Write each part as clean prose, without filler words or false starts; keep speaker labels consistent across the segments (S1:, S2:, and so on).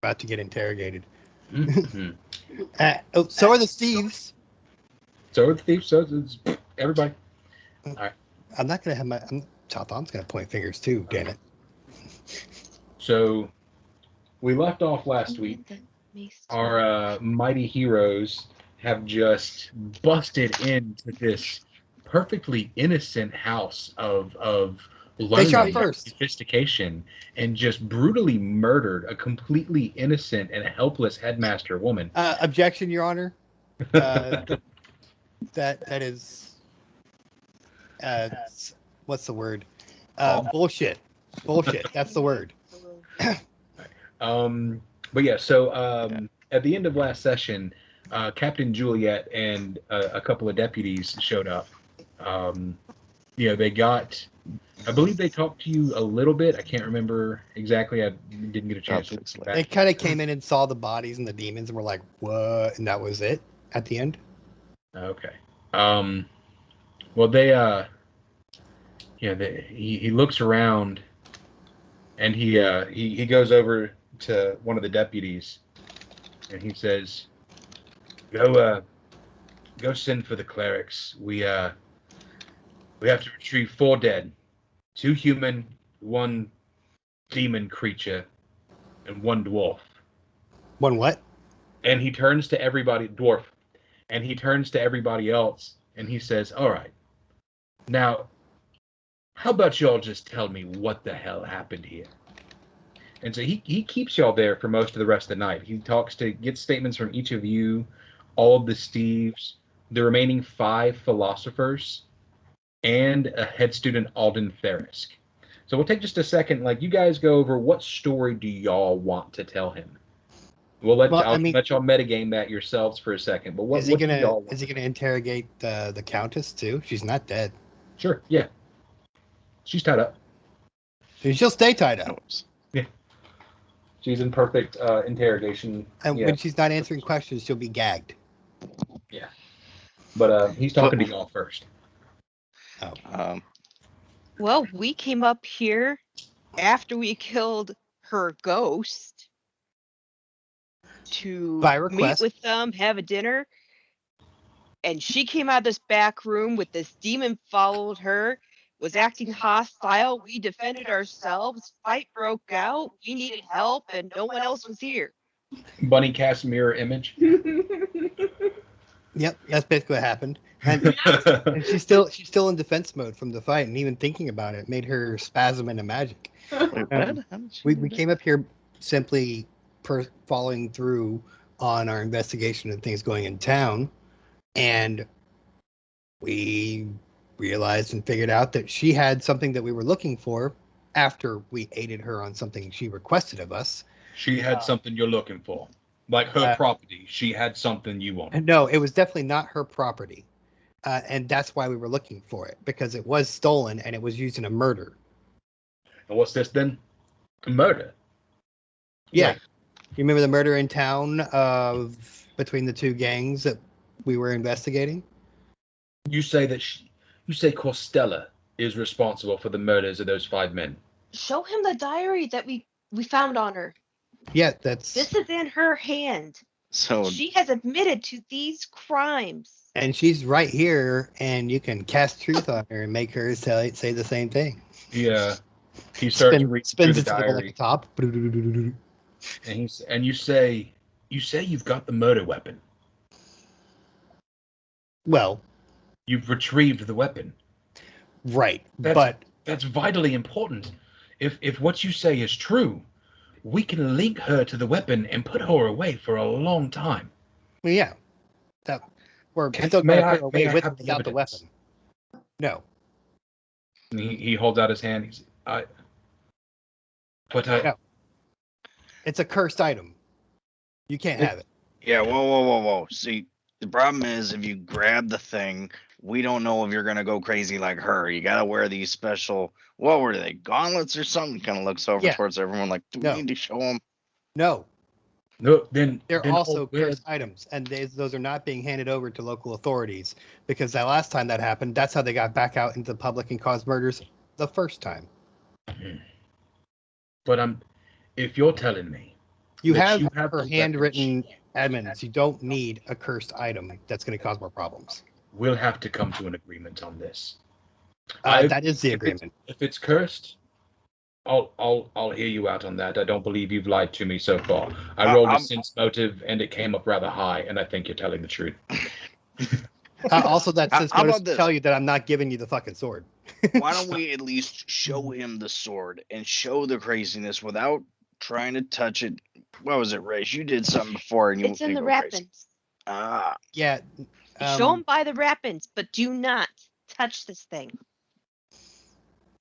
S1: About to get interrogated.
S2: Mm-hmm.
S1: So are the Steves.
S2: So are the thieves. So it's everybody. All right.
S1: I'm not gonna have my. Tom's gonna point fingers too. Damn it.
S2: So we left off last week. Our mighty heroes have just busted into this perfectly innocent house of
S1: They shot
S2: learning and
S1: first.
S2: sophistication and just brutally murdered a completely innocent and helpless headmaster woman.
S1: Objection, Your Honor. That is. What's the word? Bullshit. Bullshit. That's the word.
S2: But yeah, so at the end of last session, Captain Juliet and a couple of deputies showed up. They got. I believe they talked to you a little bit. I can't remember exactly. I didn't get a chance to look back.
S1: They kind of came in and saw the bodies and the demons and were like, "What?" And that was it at the end.
S2: Okay. Well, they. He looks around, and he goes over to one of the deputies, and he says, "Go send for the clerics. We have to retrieve 4 dead, 2 human, 1 demon creature, and 1 dwarf."
S1: One what?
S2: And he turns to everybody, dwarf, and he turns to everybody else, and he says, "All right, now, how about y'all just tell me what the hell happened here?" And so he keeps y'all there for most of the rest of the night. He gets statements from each of you, all of the Steves, the remaining 5 philosophers, and a head student, Alden Therisk. So we'll take just a second. Like, you guys go over what story do y'all want to tell him? I'll let y'all metagame that yourselves for a second. But what do y'all want?
S1: Is he gonna interrogate the Countess too? She's not dead.
S2: Sure. Yeah. She's tied up.
S1: She'll stay tied up.
S2: Yeah. She's in perfect interrogation.
S1: And when she's not answering questions, she'll be gagged.
S2: Yeah. But he's talking to y'all first.
S1: Oh.
S3: Well, we came up here after we killed her ghost to meet with them, have a dinner. And she came out of this back room with this demon followed her, was acting hostile. We defended ourselves. Fight broke out. We needed help, and no one else was here.
S2: Bunny cast mirror image.
S1: Yep, that's basically what happened. And she's still in defense mode from the fight, and even thinking about it made her spasm into magic. We came up here simply following through on our investigation of things going in town, and we realized and figured out that she had something that we were looking for after we aided her on something she requested of us.
S2: She had something you're looking for. Like her property. She had something you wanted.
S1: No, it was definitely not her property. And that's why we were looking for it, because it was stolen and it was used in a murder.
S2: And what's this then? A murder?
S1: Yeah. Like, you remember the murder in town between the 2 gangs that we were investigating?
S2: You say Costella is responsible for the murders of those 5 men.
S3: Show him the diary that we found on her.
S1: Yeah,
S3: this is in her hand. So she has admitted to these crimes.
S1: And she's right here, and you can cast truth on her and make her say the same thing.
S2: Yeah. He starts to read through the diary.
S1: At the top.
S2: And you say you've got the murder weapon.
S1: Well,
S2: you've retrieved the weapon.
S1: Right.
S2: That's vitally important. If what you say is true, we can link her to the weapon and put her away for a long time.
S1: Well, yeah.
S2: May I have
S1: without the weapon. No.
S2: He holds out his hand. No.
S1: It's a cursed item. You can't have it.
S4: Yeah, whoa. See, the problem is if you grab the thing, we don't know if you're going to go crazy like her. You got to wear these special, what were they, gauntlets or something? Kind of looks over towards everyone like, do we need to show them?
S1: No.
S2: No, then
S1: they're also cursed items, and those are not being handed over to local authorities, because that last time that happened, that's how they got back out into the public and caused murders the first time.
S2: But if you're telling me
S1: You
S2: that
S1: have
S2: you have
S1: her
S2: the
S1: handwritten
S2: weapon.
S1: admins. You don't need a cursed item that's going to cause more problems.
S2: We'll have to come to an agreement on this.
S1: That is the agreement.
S2: If it's cursed, I'll hear you out on that. I don't believe you've lied to me so far. I rolled a sense motive and it came up rather high, and I think you're telling the truth.
S1: Also, that sense
S4: how
S1: motive
S4: about this?
S1: tell you that I'm not giving you the fucking sword.
S4: Why don't we at least show him the sword and show the craziness without trying to touch it? What was it, Raish? You did something before, and you
S3: It's in the
S4: go crazy.
S3: wrappings.
S4: Ah,
S1: Yeah.
S3: Show him by the wrappings, but do not touch this thing.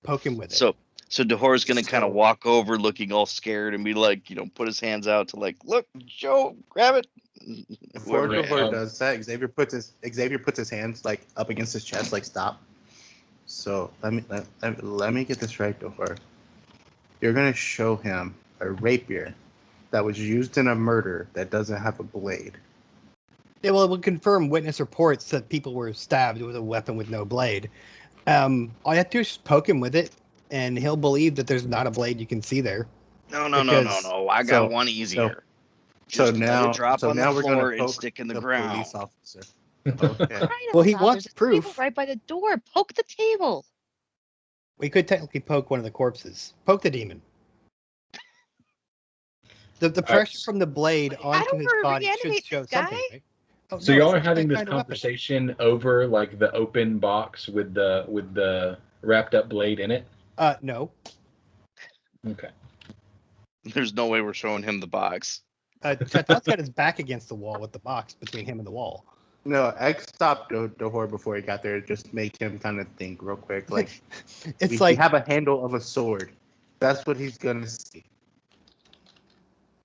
S1: Poke him with it.
S4: So Dahor's gonna kind of walk over, looking all scared, and be like, put his hands out to like, look, Joe, grab it.
S5: Before Dahor does that, Xavier puts his hands like up against his chest, like stop. So let me get this right, Dahor. You're gonna show him a rapier that was used in a murder that doesn't have a blade.
S1: Yeah, well, it would confirm witness reports that people were stabbed with a weapon with no blade. All you have to do is just poke him with it, and he'll believe that there's not a blade you can see there.
S4: No. I got one easier.
S5: So now
S4: drop on the
S5: we're
S4: floor
S5: gonna
S4: and
S5: poke
S4: stick in the
S5: the
S4: ground.
S5: police officer. Okay.
S1: Well, he
S3: There's
S1: wants
S3: a
S1: proof.
S3: table right by the door. Poke the table.
S1: We could technically poke one of the corpses. Poke the demon. The pressure from the blade onto his body should
S3: reanimate
S1: show
S3: this guy?
S1: something, right? Oh,
S2: So
S1: no,
S2: y'all are
S1: it's
S2: having
S1: that
S2: this
S1: kind of weapon.
S2: conversation over like the open box with the wrapped up blade in it?
S1: No.
S2: Okay.
S4: There's no way we're showing him the box.
S1: Chatot's got his back against the wall with the box between him and the wall.
S5: No, X stopped Dahor before he got there. Just make him kind of think real quick. Like
S1: It's
S5: we
S1: like
S5: have a handle of a sword. That's what he's gonna see.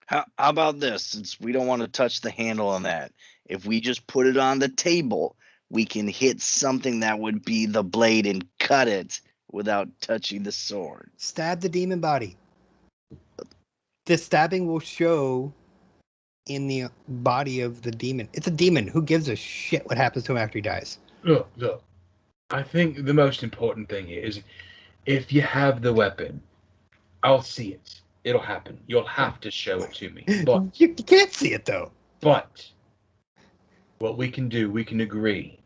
S4: How about this? Since we don't want to touch the handle on that, if we just put it on the table, we can hit something that would be the blade and cut it without touching the sword.
S1: stab the demon body. The stabbing will show in the body of the demon. It's a demon. Who gives a shit what happens to him after he dies?
S2: Look. I think the most important thing here is if you have the weapon, I'll see it. It'll happen. You'll have to show it to me. But
S1: You can't see it, though.
S2: But what we can do, we can agree.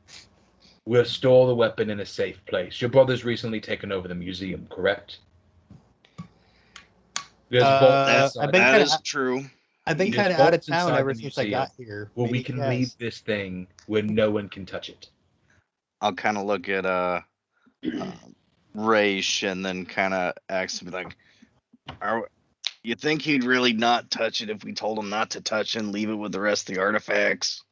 S2: We'll store the weapon in a safe place. Your brother's recently taken over the museum, correct?
S4: That is true.
S1: I've been
S2: There's
S1: kind of out of
S2: vaults
S1: town
S2: inside
S1: ever
S2: the
S1: since I
S2: museum
S1: got here.
S2: Well,
S1: Maybe
S2: we can
S1: he has.
S2: leave this thing where no one can touch it.
S4: I'll kind of look at Raish and then kind of ask him like, you think he'd really not touch it if we told him not to touch it and leave it with the rest of the artifacts?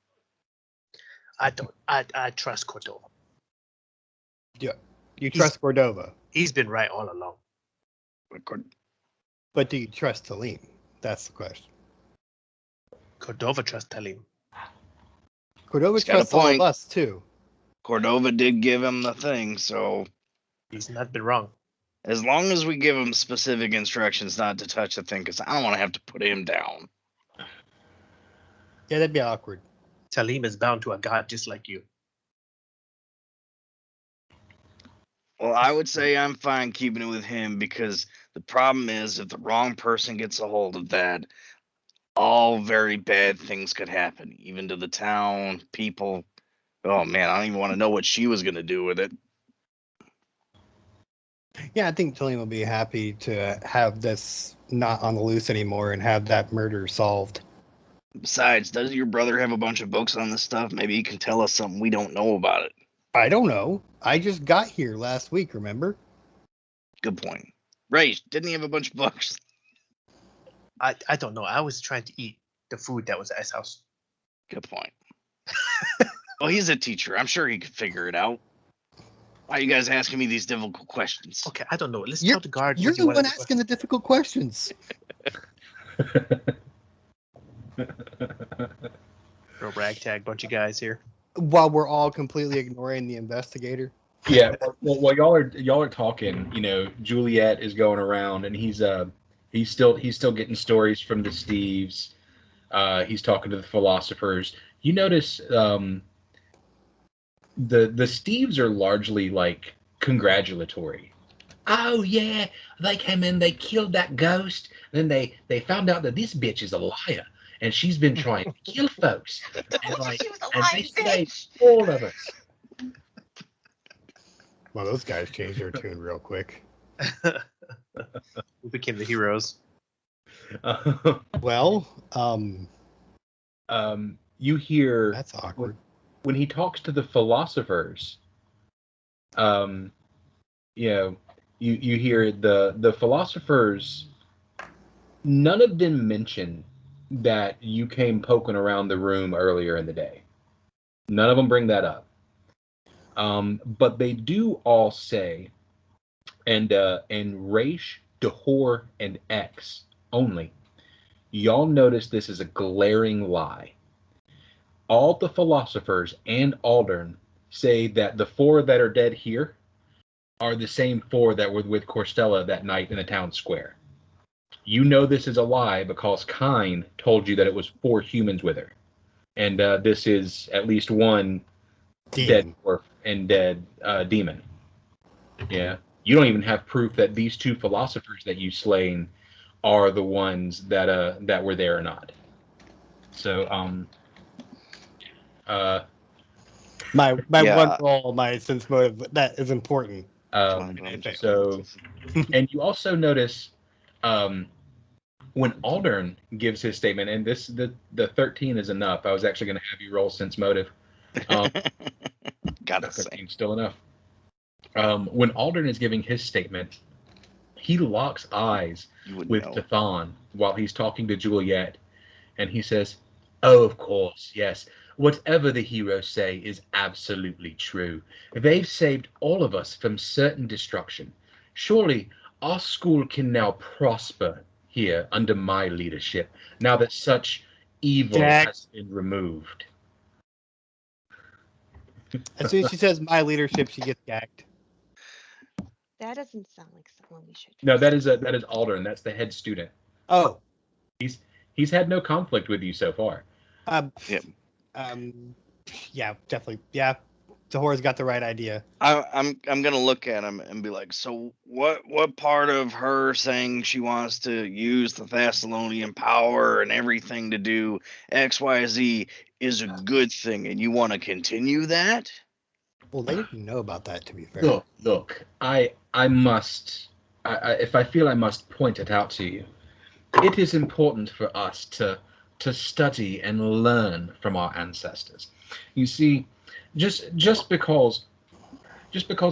S6: I don't. I trust Cordova.
S1: Yeah. You trust Cordova,
S6: He's been right all along.
S1: but do you trust Talim? That's the question.
S6: Cordova trusts Talim.
S1: Cordova
S4: He's got a
S1: trusts all of
S4: point.
S1: us, too.
S4: Cordova did give him the thing, so
S6: He's not been wrong.
S4: as long as we give him specific instructions not to touch the thing, because I don't want to have to put him down.
S1: Yeah, that'd be awkward.
S6: Talim is bound to a god just like you.
S4: Well, I would say I'm fine keeping it with him because the problem is if the wrong person gets a hold of that, all very bad things could happen, even to the town, people. Oh man, I don't even want to know what she was going to do with it.
S1: Yeah, I think Talim will be happy to have this not on the loose anymore and have that murder solved.
S4: Besides, does your brother have a bunch of books on this stuff? Maybe he can tell us something we don't know about it.
S1: I don't know. I just got here last week, remember?
S4: Good point. Ray, didn't he have a bunch of books?
S6: I don't know. I was trying to eat the food that was at his house.
S4: Good point. Well, he's a teacher. I'm sure he could figure it out. Why are you guys asking me these difficult questions?
S6: Okay, I don't know. Let's tell the guard.
S1: You're
S6: what you
S1: the
S6: wanted
S1: one
S6: to
S1: asking the difficult questions.
S6: Real ragtag bunch of guys here.
S1: While we're all completely ignoring the investigator.
S2: Yeah. Well, while y'all are talking, Juliet is going around and he's still getting stories from the Steves. He's talking to the philosophers. You notice the Steves are largely like congratulatory. oh yeah, they came in, they killed that ghost, then they found out that this bitch is a liar, and she's been trying to kill folks, and like,
S3: She was a
S2: and they
S3: lying
S2: slayed
S3: bitch.
S2: all of us.
S1: Well, those guys changed their tune real quick.
S6: We became the heroes.
S1: Well,
S2: You hear
S1: that's awkward.
S2: when he talks to the philosophers. You know, you hear the philosophers. None of them mention that you came poking around the room earlier in the day. None of them bring that up. But they do all say, and Raish, Dahor, and X only, y'all notice this is a glaring lie. All the philosophers and Aldern say that the 4 that are dead here are the same 4 that were with Corstella that night in the town square. You know this is a lie because Kine told you that it was 4 humans with her. And this is at least one dead dwarf and dead demon. Yeah. You don't even have proof that these 2 philosophers that you slain are the ones that were there or not. So
S1: my one roll, my sense motive, that is important.
S2: So, and you also notice when Aldern gives his statement, and the 13 is enough. I was actually going to have you roll sense motive.
S4: Gotta say,
S2: still enough. When Aldern is giving his statement, he locks eyes with Tathan while he's talking to Juliet, and he says, "Oh, of course, yes. Whatever the heroes say is absolutely true. They've saved all of us from certain destruction. Surely our school can now prosper here under my leadership, now that such evil has been removed."
S1: As soon as she says my leadership, she gets gagged.
S3: That doesn't sound like someone we should.
S2: No, that is Aldern. That's the head student.
S1: Oh,
S2: he's had no conflict with you so far.
S1: Yeah, definitely. Yeah, Tahor's got the right idea.
S4: I'm gonna look at him and be like, so what part of her saying she wants to use the Thessalonian power and everything to do XYZ is a good thing, and you want to continue that?
S1: Well, they didn't know about that, to be fair.
S2: Look, I must, if I feel I must point it out to you, it is important for us to study and learn from our ancestors. You see, just because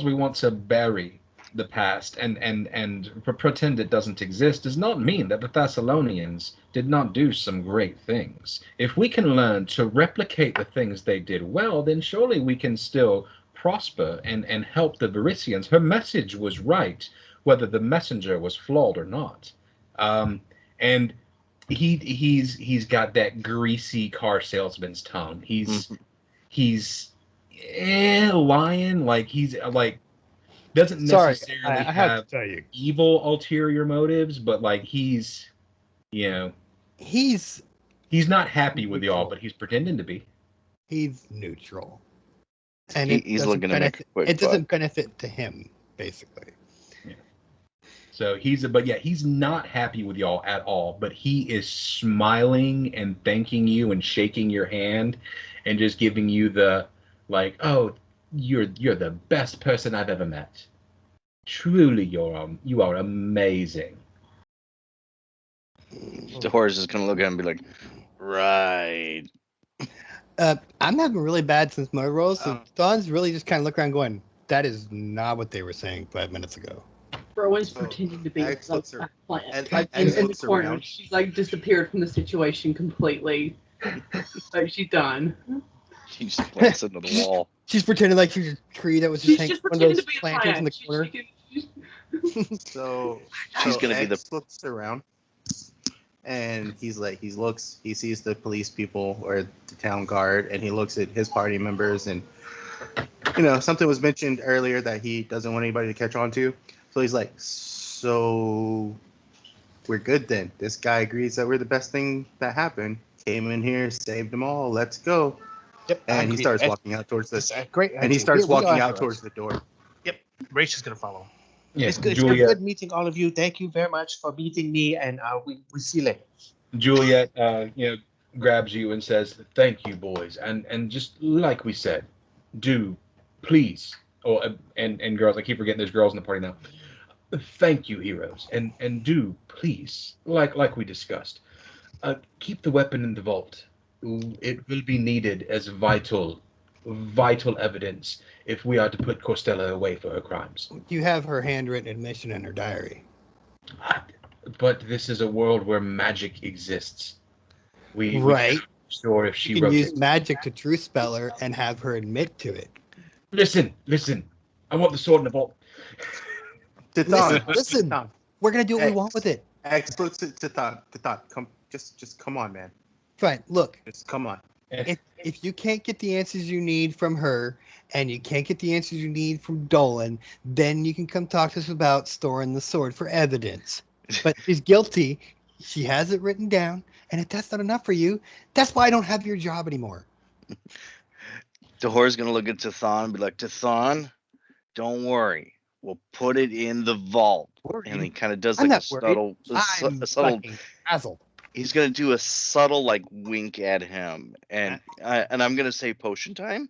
S2: we want to bury the past and pretend it doesn't exist does not mean that the Thessalonians did not do some great things. If we can learn to replicate the things they did well, then surely we can still prosper and help the Varisians. Her message was right, whether the messenger was flawed or not. And he's got that greasy car salesman's tone. He's lying, like he's like doesn't necessarily have evil ulterior motives, but like he's not happy with y'all, but he's pretending to be.
S1: He's neutral, and
S4: he's looking to make a quick
S1: it doesn't benefit to him, basically.
S2: So he's not happy with y'all at all, but he is smiling and thanking you and shaking your hand and just giving you the like, oh, you're the best person I've ever met. Truly, you are amazing.
S4: Dahor is just gonna look at him and be like, right.
S1: I'm having really bad sense motive rolls, so Dawn's really just kind of look around going, that is not what they were saying 5 minutes ago.
S7: Rowan's pretending to be in the corner.
S5: Around.
S7: She's like disappeared from the situation completely. Like she's done.
S4: She just plants into the wall.
S1: She's pretending like she's a tree that was just hanging one of those planters in the corner.
S5: So
S4: she's gonna be the
S5: looks around, and he sees the police people or the town guard, and he looks at his party members, and something was mentioned earlier that he doesn't want anybody to catch on to. So he's like, so we're good then. This guy agrees that we're the best thing that happened. Came in here, saved them all. Let's go.
S6: Yep.
S5: And he starts walking out towards
S6: great.
S5: And he starts walking out towards the door.
S6: Yep. Rach is gonna follow.
S2: Yes,
S6: It's
S2: Juliet.
S6: good meeting all of you. Thank you very much for meeting me, and we see you later.
S2: Juliet, grabs you and says, "Thank you, boys, and just like we said, do please." Oh, and girls, I keep forgetting there's girls in the party now. Thank you, heroes, and do please, like we discussed, keep the weapon in the vault. It will be needed as vital evidence if we are to put Corstella away for her crimes.
S1: You have her handwritten admission in her diary.
S2: But this is a world where magic exists. We
S1: Right.
S2: can't be sure if she
S1: You can
S2: wrote
S1: use
S2: it.
S1: magic to truth spell her and have her admit to it.
S2: Listen. I want the sword in the vault.
S1: Listen. We're gonna do what we want with it.
S5: Expo Titan, come, just come on, man.
S1: Fine. Look,
S5: Just come on.
S1: if you can't get the answers you need from her, and you can't get the answers you need from Dolan, then you can come talk to us about storing the sword for evidence. But she's guilty. She has it written down, and if that's not enough for you, that's why I don't have your job anymore.
S4: Dahor's gonna look at Tathan and be like, Tathan, don't worry. We'll put it in the vault. And he kind of does
S1: I'm
S4: like
S1: not worried. I'm
S4: a subtle.
S1: fucking frazzled.
S4: He's gonna do a subtle like wink at him, and I'm gonna say potion time.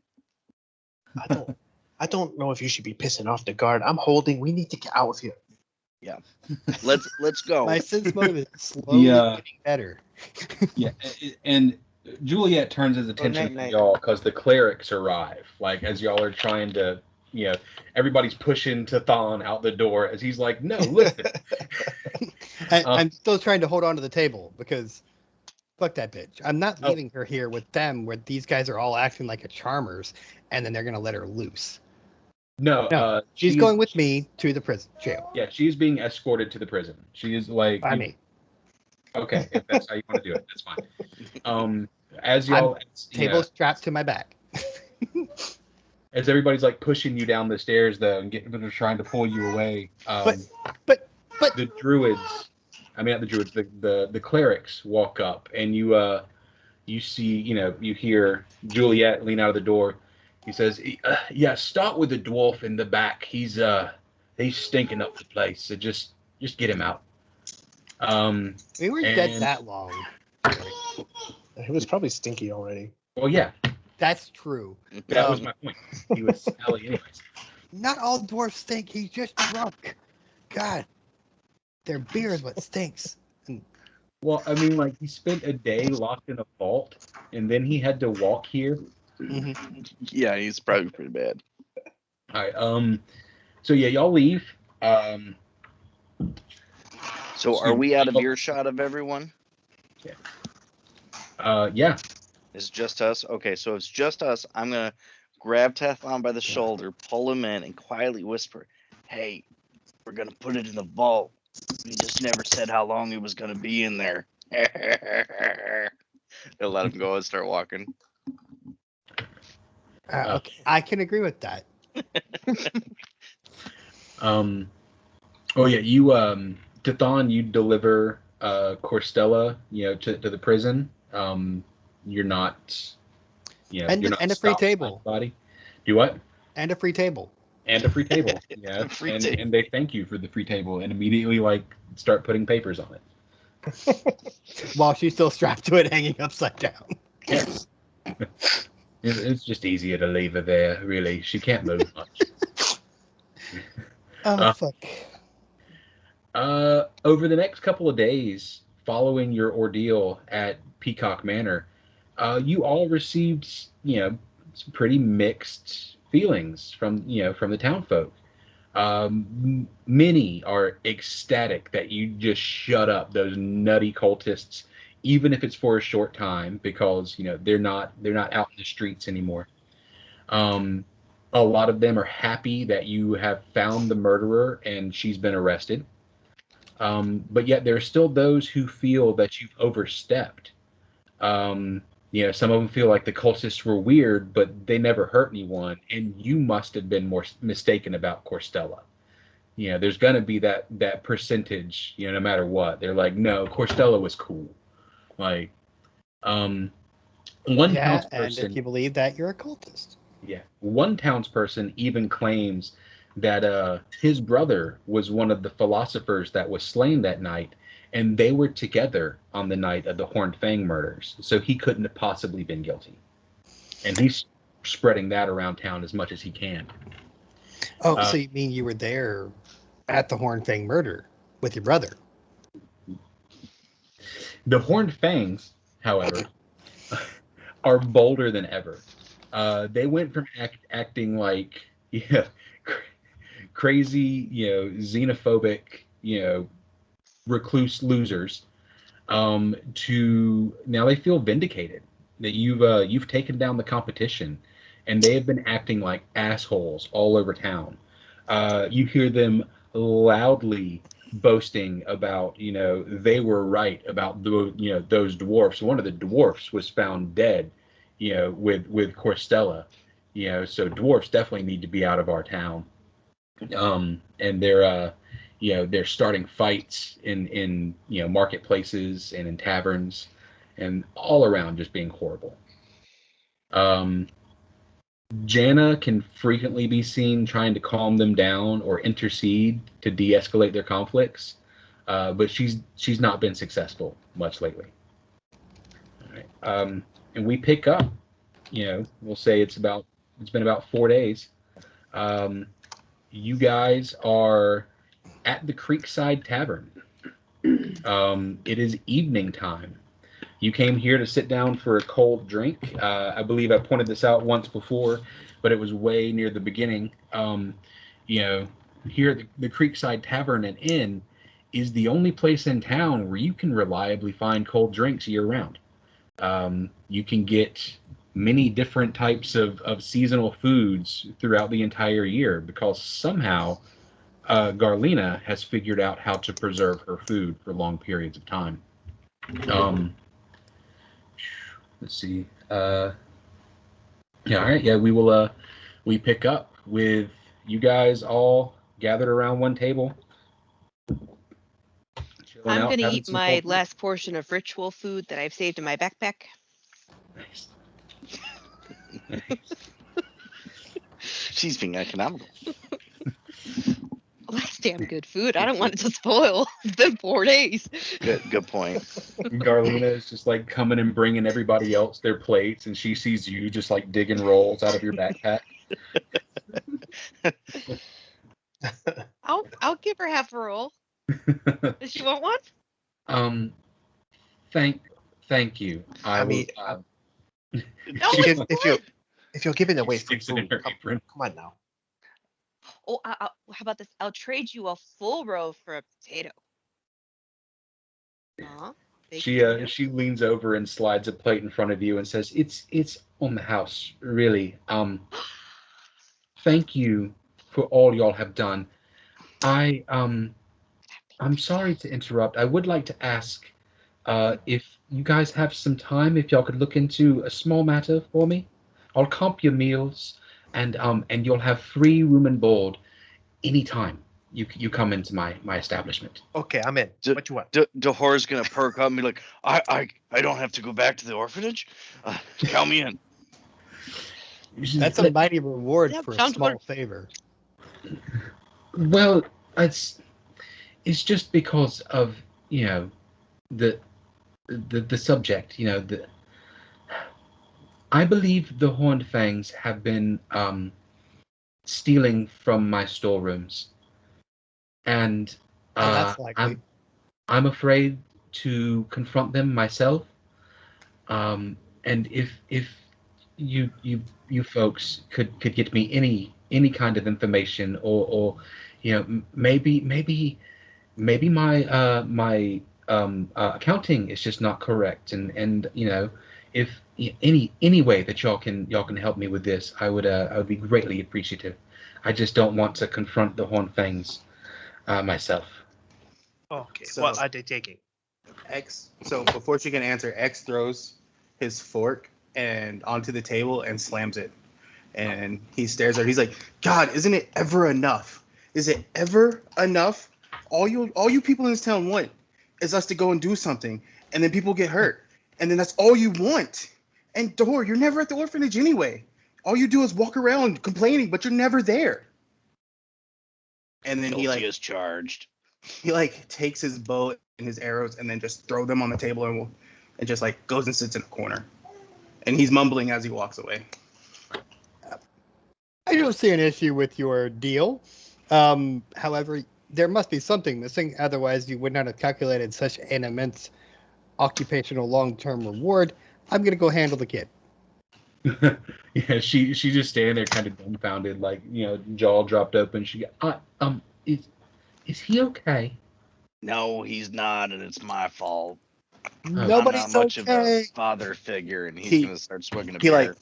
S6: I don't know if you should be pissing off the guard. I'm holding. We need to get out of here.
S4: Yeah, let's go.
S1: My sense motive is slowly getting better.
S2: Yeah, and Juliet turns his attention to y'all because the clerics arrive. Like as y'all are trying to, everybody's pushing Tathan out the door as he's like, "No, listen."
S1: I'm still trying to hold on to the table because fuck that bitch. I'm not leaving her here with them where these guys are all acting like a charmers and then they're going to let her loose.
S2: No,
S1: she's going with me to the prison jail.
S2: Yeah, she's being escorted to the prison. She is like
S1: by me.
S2: Okay, if that's how you want to do it, that's fine. As y'all
S1: table strapped to my back.
S2: As everybody's like pushing you down the stairs though and trying to pull you away.
S1: But
S2: the druids, not the druids, the clerics walk up and you see, you hear Juliet lean out of the door. He says, "Yeah, start with the dwarf in the back. He's stinking up the place. So just get him out."
S1: We weren't dead that long.
S6: He was probably stinky already.
S2: Well, yeah.
S1: That's true.
S2: That was my point. He was smelly anyways.
S1: Not all dwarfs stink. He's just drunk. God, their beer is what stinks.
S2: Well, he spent a day locked in a vault, and then he had to walk here.
S1: Mm-hmm.
S4: Yeah, he's probably pretty bad.
S2: All right. So yeah, y'all leave.
S4: So are we out of earshot of everyone?
S2: Yeah. Yeah.
S4: It's just us? Okay, so it's just us. I'm going to grab Tathan by the shoulder, pull him in, and quietly whisper, "Hey, we're going to put it in the vault. We just never said how long it was going to be in there." They'll let him go and start walking.
S1: Okay. I can agree with that.
S2: Oh, yeah, you, Tathan, you deliver Corstella, to the prison. You're not,
S1: and
S2: you're not
S1: a free table.
S2: Body. Do what?
S1: And a free table.
S2: And a free table. Yeah. And they thank you for the free table and immediately start putting papers on it.
S1: While she's still strapped to it, hanging upside down.
S2: Yes. It's just easier to leave her there, really. She can't move much.
S1: Fuck.
S2: Over the next couple of days, following your ordeal at Peacock Manor, you all received, some pretty mixed feelings from the townfolk. Many are ecstatic that you just shut up those nutty cultists, even if it's for a short time, because they're not out in the streets anymore. A lot of them are happy that you have found the murderer and she's been arrested. But yet there are still those who feel that you've overstepped. Some of them feel like the cultists were weird, but they never hurt anyone, and you must have been more mistaken about Corstella. There's going to be that percentage, no matter what. They're like, no, Corstella was cool. One townsperson.
S1: And if you believe that, you're a cultist.
S2: Yeah, one townsperson even claims that his brother was one of the philosophers that was slain that night, and they were together on the night of the Horned Fang murders, so he couldn't have possibly been guilty. And he's spreading that around town as much as he can.
S1: Oh, so you mean you were there at the Horned Fang murder with your brother?
S2: The Horned Fangs, however, are bolder than ever. They went from acting like crazy, xenophobic, recluse losers, to now they feel vindicated that you've taken down the competition, and they have been acting like assholes all over town. You hear them loudly boasting about, they were right about those dwarfs. One of the dwarfs was found dead, with Corstella, so dwarfs definitely need to be out of our town. And they're starting fights in marketplaces and in taverns, and all around just being horrible. Janna can frequently be seen trying to calm them down or intercede to de-escalate their conflicts, but she's not been successful much lately. All right. And we pick up, we'll say it's been about 4 days. You guys are at the Creekside Tavern. It is evening time. You came here to sit down for a cold drink. I believe I pointed this out once before, but it was way near the beginning. Here at the Creekside Tavern and Inn is the only place in town where you can reliably find cold drinks year-round. You can get many different types of seasonal foods throughout the entire year, because somehow Garlina has figured out how to preserve her food for long periods of time. Let's see. All right. Yeah, we pick up with you guys all gathered around one table.
S3: I'm going to eat my last portion of ritual food that I've saved in my backpack.
S2: Nice.
S4: She's being economical.
S3: Well, that's damn good food. I don't want it to spoil. It's been 4 days.
S4: Good point.
S2: Garlina is just like coming and bringing everybody else their plates, and she sees you just like digging rolls out of your backpack.
S3: I'll give her half a roll. Does she want one?
S2: Thank you.
S6: If you're giving away free
S2: Sticks it in
S6: food,
S2: her apron.
S6: come on now.
S3: Oh, how about this? I'll trade you a full row for a potato.
S2: She leans over and slides a plate in front of you and says, "It's on the house, really. Thank you for all y'all have done. I'm sorry to interrupt. I would like to ask if you guys have some time, if y'all could look into a small matter for me. I'll comp your meals, and you'll have free room and board anytime you come into my establishment."
S6: Okay, I'm in. What you want?
S4: Dahor's gonna perk up and be like, I don't have to go back to the orphanage? Count me in.
S1: That's a mighty reward for a small favor.
S2: Well, it's just because of the subject. I believe the Horned Fangs have been stealing from my storerooms, and
S1: that's likely.
S2: I'm afraid to confront them myself. And if you folks could get me any kind of information, or maybe my accounting is just not correct, and if any way that y'all can help me with this, I would be greatly appreciative. I just don't want to confront the Horned Fangs myself.
S6: Okay,
S5: So-
S6: what are they taking?
S5: X. So before she can answer, X throws his fork and onto the table and slams it. And he stares at her. He's like, "God, isn't it ever enough? Is it ever enough? All you people in this town want is us to go and do something, and then people get hurt, and then that's all you want. And Dor, you're never at the orphanage anyway. All you do is walk around complaining, but you're never there." and then
S4: Guilty is charged.
S5: He like takes his bow and his arrows and then just throw them on the table and just like goes and sits in a corner, and he's mumbling as he walks away.
S1: I don't see an issue with your deal. However, there must be something missing. Otherwise, you would not have calculated such an immense occupational long-term reward. I'm going to go handle the kid.
S2: Yeah, she just standing there kind of dumbfounded, like, jaw dropped open. She got, is he okay?
S4: No, he's not, and it's my fault.
S1: Nobody's
S4: I'm not much
S1: okay.
S4: of a father figure, and he's gonna start swigging a
S5: He
S4: beer.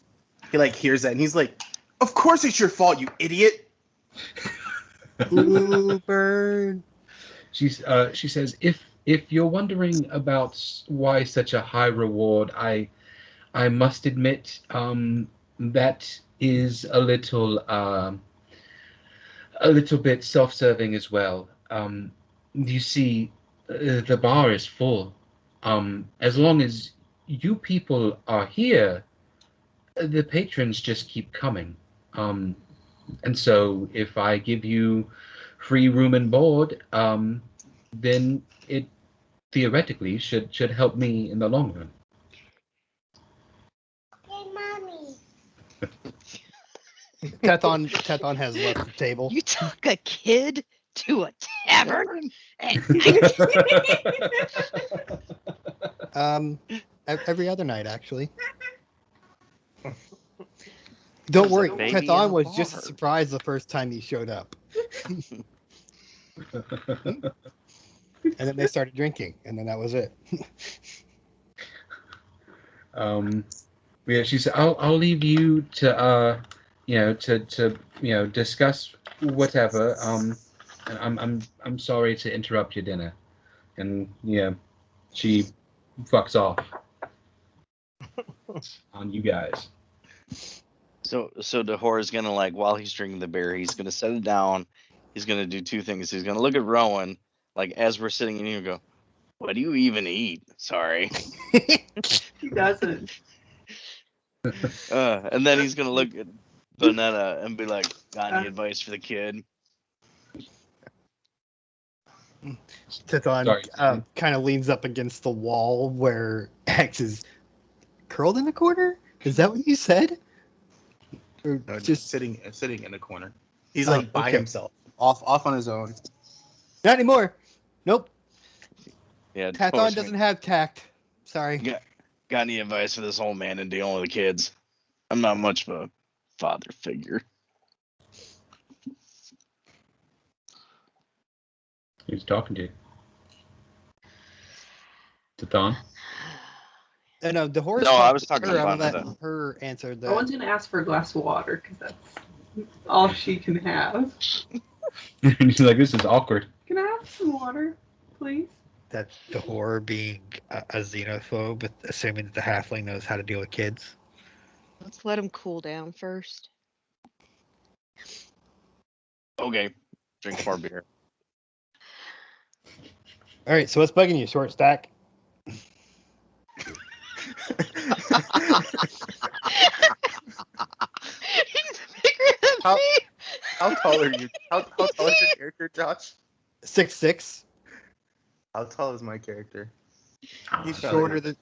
S5: like hears that and he's like, "Of course it's your fault, you idiot."
S1: Ooh, bird.
S2: She says, if you're wondering about why such a high reward, I must admit that is a little bit self-serving as well. You see, the bar is full. As long as you people are here, the patrons just keep coming. And so if I give you free room and board, then it theoretically should help me in the long run.
S8: Hey, Mommy.
S1: Tethon has left the table.
S3: You took a kid to a tavern?
S1: Every other night, actually. Don't worry, Tethon was just surprised the first time he showed up. And then they started drinking, and then that was it.
S2: Yeah, she said, "I'll leave you to discuss whatever. I'm sorry to interrupt your dinner," and she fucks off on you guys.
S4: So Dahor is gonna, like, while he's drinking the beer, he's gonna set it down. He's gonna do two things. He's gonna look at Rowan, like, as we're sitting in here, and go, "What do you even eat?" Sorry.
S7: He doesn't.
S4: And then he's gonna look at Bonetta and be like, "Got any advice for the kid?"
S1: Tethon kind of leans up against the wall where X is curled in the corner. Is that what you said? Or
S5: No,
S1: just
S5: sitting in a corner. He's like by
S1: okay.
S5: himself, off on his own.
S1: Not anymore. Nope.
S4: Yeah.
S1: Tethon doesn't have tact. Sorry.
S4: Got any advice for this old man in dealing with the kids? I'm not much of a father figure.
S2: Who's talking to you? Tethon?
S1: No, the horse.
S4: No, I was talking
S1: her.
S4: about
S1: I'm let her answer that.
S7: I was gonna ask for a glass of water because that's all she can have.
S2: She's like, this is awkward.
S7: Can I have some water, please?
S1: That the horror being a xenophobe, assuming that the halfling knows how to deal with kids.
S3: Let's let him cool down first.
S4: Okay, drink more beer.
S1: All right, so what's bugging you, short stack?
S3: He's bigger than me.
S5: How tall are you? How tall is your character, Josh?
S1: 6'6".
S5: How tall is my character?
S1: He's shorter than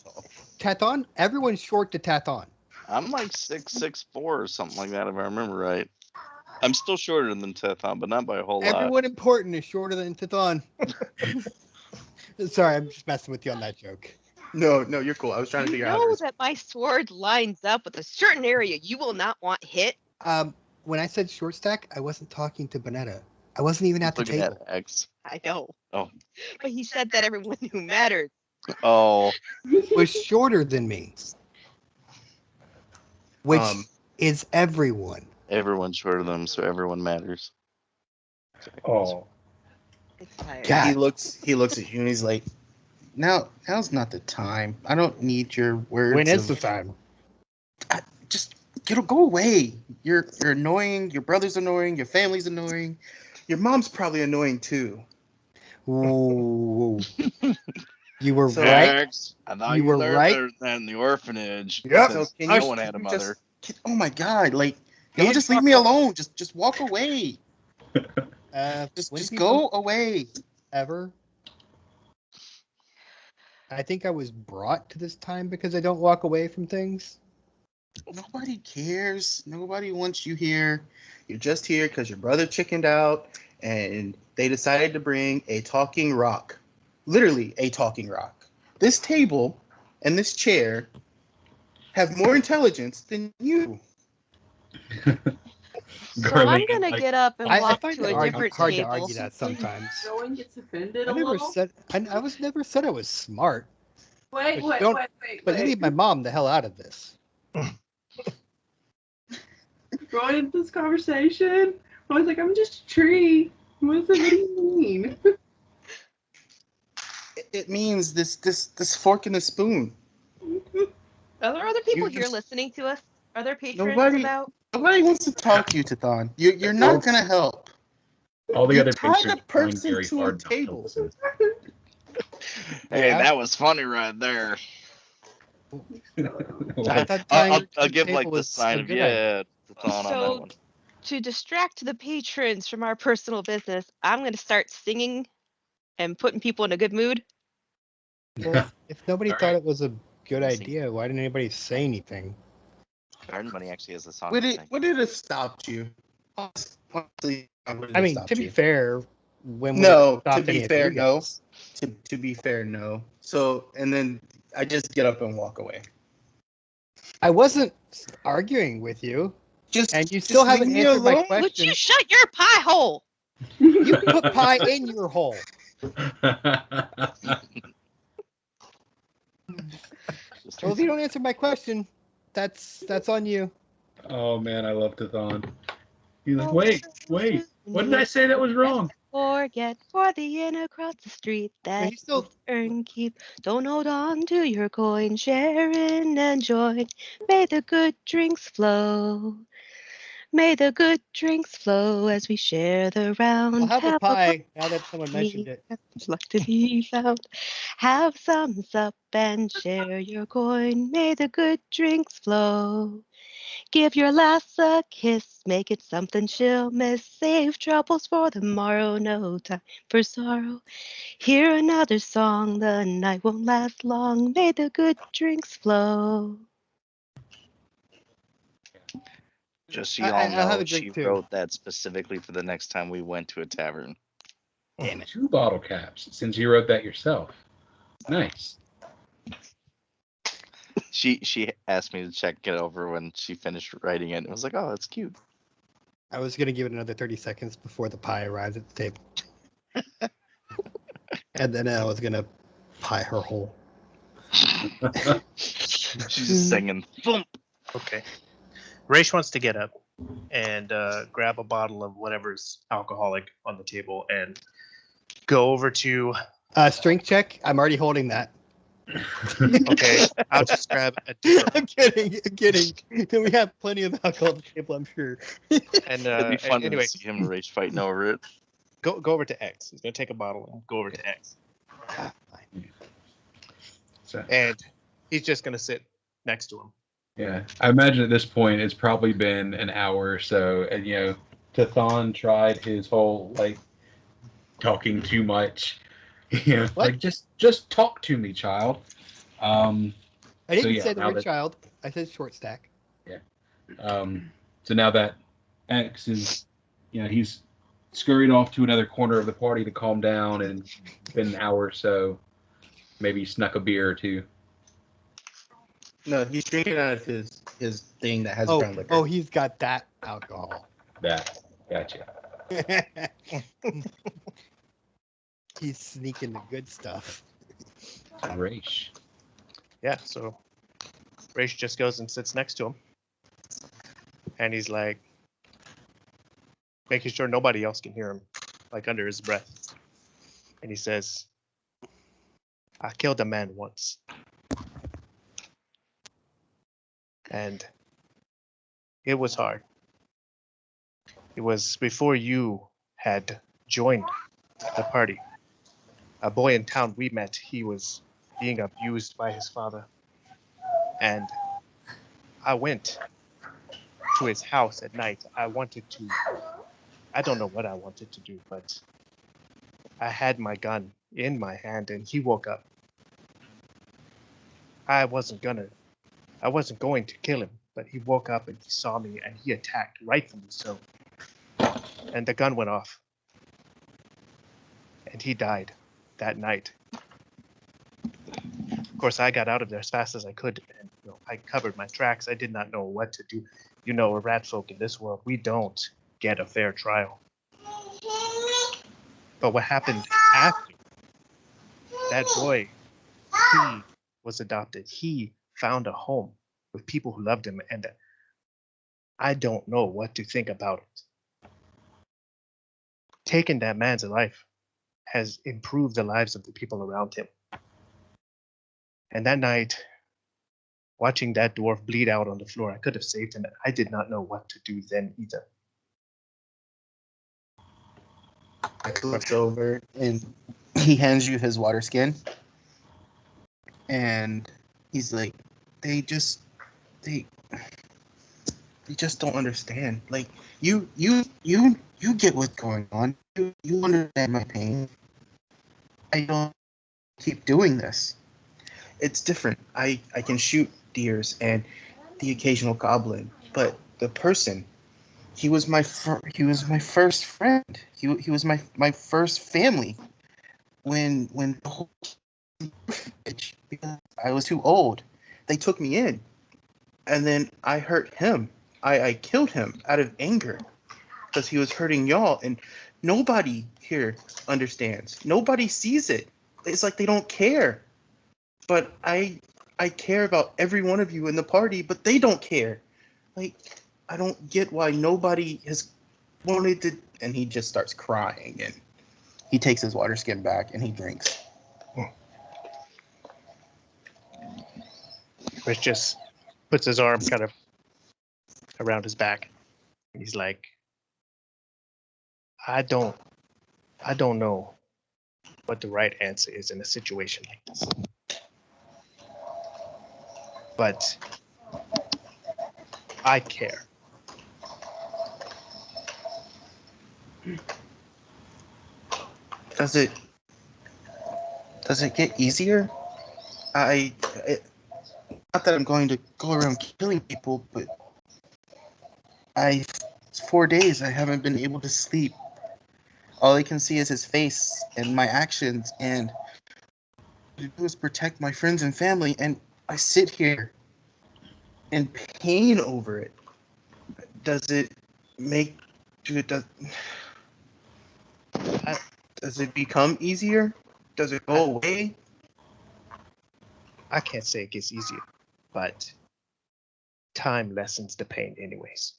S1: Tethon. Everyone's short to Tethon.
S4: I'm like 6'4" or something like that, if I remember right. I'm still shorter than Tethon, but not by a whole lot.
S1: Everyone important is shorter than Tethon. Sorry, I'm just messing with you on that joke.
S5: No, you're cool. I was trying to figure out.
S3: You know that my sword lines up with a certain area you will not want hit.
S1: When I said short stack, I wasn't talking to Bonetta. I wasn't even at the
S4: Looking
S1: table.
S4: at X.
S3: I know.
S4: Oh.
S3: But he said that everyone who mattered.
S4: Oh.
S1: Was shorter than me. Which is everyone.
S4: Everyone's shorter than him, so everyone matters.
S2: Oh.
S1: God.
S5: He looks at you and he's like, now's not the time. I don't need your words.
S1: When is the time?
S5: Just go away. You're annoying. Your brother's annoying. Your family's annoying. Your mom's probably annoying too.
S1: Ooh. You were
S5: So,
S1: right.
S4: I thought
S1: You were
S4: were
S1: right.
S4: better than the orphanage.
S1: Yep.
S4: Since
S5: So
S4: no one had a mother.
S5: Oh my God! Like, can you just leave me alone? Just walk away. Just go away.
S1: Ever. I think I was brought to this time because I don't walk away from things.
S5: Nobody cares. Nobody wants you here. You're just here because your brother chickened out and they decided to bring a talking rock. Literally a talking rock. This table and this chair have more intelligence than you.
S3: So I'm gonna get up and walk
S1: find
S3: to
S1: it
S3: a different
S1: hard
S3: table.
S1: to argue that sometimes.
S7: No one gets offended
S1: I
S7: a
S1: never
S7: little.
S1: said I was never said I was smart.
S7: Wait.
S1: But you leave my mom the hell out of this.
S7: Going into this conversation, I was like, I'm just a tree. What do you mean?
S5: It means this fork and a spoon.
S3: Are there other people
S5: You
S3: here
S5: just-
S3: listening to us? Are there patrons
S5: Nobody
S3: about?
S5: wants to talk to you, Tathan. You're not gonna help.
S2: All the
S5: You
S2: other
S5: tied
S2: patrons
S5: a
S2: are trying
S5: person
S2: very
S5: to a
S2: hard not to
S5: table.
S2: listen.
S4: Hey,
S1: Yeah.
S4: that was funny right there.
S1: I thought tying her to
S4: I'll
S1: the
S4: give like
S1: table
S4: the
S1: was
S4: sign
S1: a
S4: of
S1: good idea.
S4: yeah to Thon on that
S3: So
S4: one.
S3: to distract the patrons from our personal business, I'm gonna start singing and putting people in a good mood.
S1: Well, if nobody
S2: All
S1: thought
S2: right.
S1: it was a good
S4: Let's see.
S1: idea, why didn't anybody say anything?
S4: Garden Money actually has a song.
S5: Would
S4: to
S5: it
S4: sing.
S5: would it have stopped you? Honestly,
S1: I mean, to be fair, when we
S5: no. To
S1: stopped
S5: be
S1: any of
S5: fair,
S1: you
S5: no.
S1: guys.
S5: To be fair, no. So and then I just get up and walk away.
S1: I wasn't arguing with you,
S5: Just
S1: and you still
S5: just
S1: haven't
S5: leave me
S1: answered my
S5: alone.
S1: question.
S3: Would you shut your pie hole?
S1: You put pie in your hole.
S4: Just
S1: Well, if you don't answer my question, that's on you.
S2: Oh man, I love Tathan. He's like, wait, what did I say that was wrong?
S3: Forget for the inn across the street that
S1: he's still-
S3: earn keep. Don't hold on to your coin, share in and join. May the good drinks flow. May the good drinks flow as we share the round.
S1: I'll have a
S3: a
S1: pie now that someone mentioned it.
S3: There's luck to be found. Have some sup and share your coin. May the good drinks flow. Give your lass a kiss, make it something she'll miss. Save troubles for the morrow, no time for sorrow. Hear another song, the night won't last long. May the good drinks flow.
S4: so you all
S1: I'll have
S4: know,
S1: a drink
S4: she
S1: too.
S4: wrote that specifically for the next time we went to a tavern.
S5: Damn it.
S2: 2 bottle caps, since you wrote that yourself. Nice.
S4: She asked me to check it over when she finished writing it. I was like, oh, that's cute.
S1: I was gonna give it another 30 seconds before the pie arrives at the table, and then I was gonna pie her hole.
S4: She's just singing. Thump.
S6: Okay. Raish wants to get up and grab a bottle of whatever's alcoholic on the table and go over to.
S1: Strength check. I'm already holding that.
S6: Okay, I'll just grab a different.
S1: I'm kidding. We have plenty of alcohol at the table, I'm sure.
S6: And
S4: It'd be fun
S6: anyway,
S4: to see him and Rage fighting over it.
S6: go over to X. He's gonna take a bottle and go over to X,
S2: So,
S6: and he's just gonna sit next to him.
S2: yeah, I imagine at this point it's probably been an hour or so, and Tathan tried his whole like talking too much.
S1: What?
S2: Like just talk to me, child.
S1: I didn't
S2: yeah,
S1: say the
S2: now
S1: word
S2: that-
S1: child. I said short stack.
S2: So now that X is, he's scurried off to another corner of the party to calm down, and it's been an hour or so. Maybe snuck a beer or two.
S5: No, he's drinking out of his thing that has brown liquor.
S1: Oh, he's got that alcohol.
S2: That, gotcha.
S1: He's sneaking the good stuff.
S2: Raish.
S6: Yeah, so Raish just goes and sits next to him. And he's like, making sure nobody else can hear him, like under his breath. And he says, I killed a man once. And it was hard. It was before you had joined the party. A boy in town we met, he was being abused by his father. And I went to his house at night. I wanted to I don't know what I wanted to do, but I had my gun in my hand and he woke up. I wasn't going to kill him, but he woke up and he saw me and he attacked, rightfully so. And the gun went off. And he died that night. Of course, I got out of there as fast as I could, and I covered my tracks. I did not know what to do. We're rat folk in this world. We don't get a fair trial. But what happened after that boy, he was adopted. He found a home with people who loved him, and I don't know what to think about it. Taking that man's life has improved the lives of the people around him. And that night, watching that dwarf bleed out on the floor, I could have saved him. I did not know what to do then either.
S5: I looked over and he hands you his water skin. And he's like, they just don't understand. Like you get what's going on. You understand my pain. I don't keep doing this. It's different. I can shoot deers and the occasional goblin, but the person, he was my first friend. He was my first family. When the whole I was too old, they took me in, and then I hurt him. I killed him out of anger because he was hurting y'all, and nobody here understands. Nobody sees it. It's like they don't care. But I care about every one of you in the party, but they don't care. Like, I don't get why nobody has wanted to. And he just starts crying, and he takes his water skin back and he drinks.
S6: Chris just puts his arm kind of around his back. He's like, I don't know what the right answer is in a situation like this. But I care.
S5: Does it get easier? Not that I'm going to go around killing people, but 4 days I haven't been able to sleep. All I can see is his face and my actions, and what I do is protect my friends and family, and I sit here in pain over it. Does it become easier? Does it go away?
S6: I can't say it gets easier, but time lessens the pain anyways.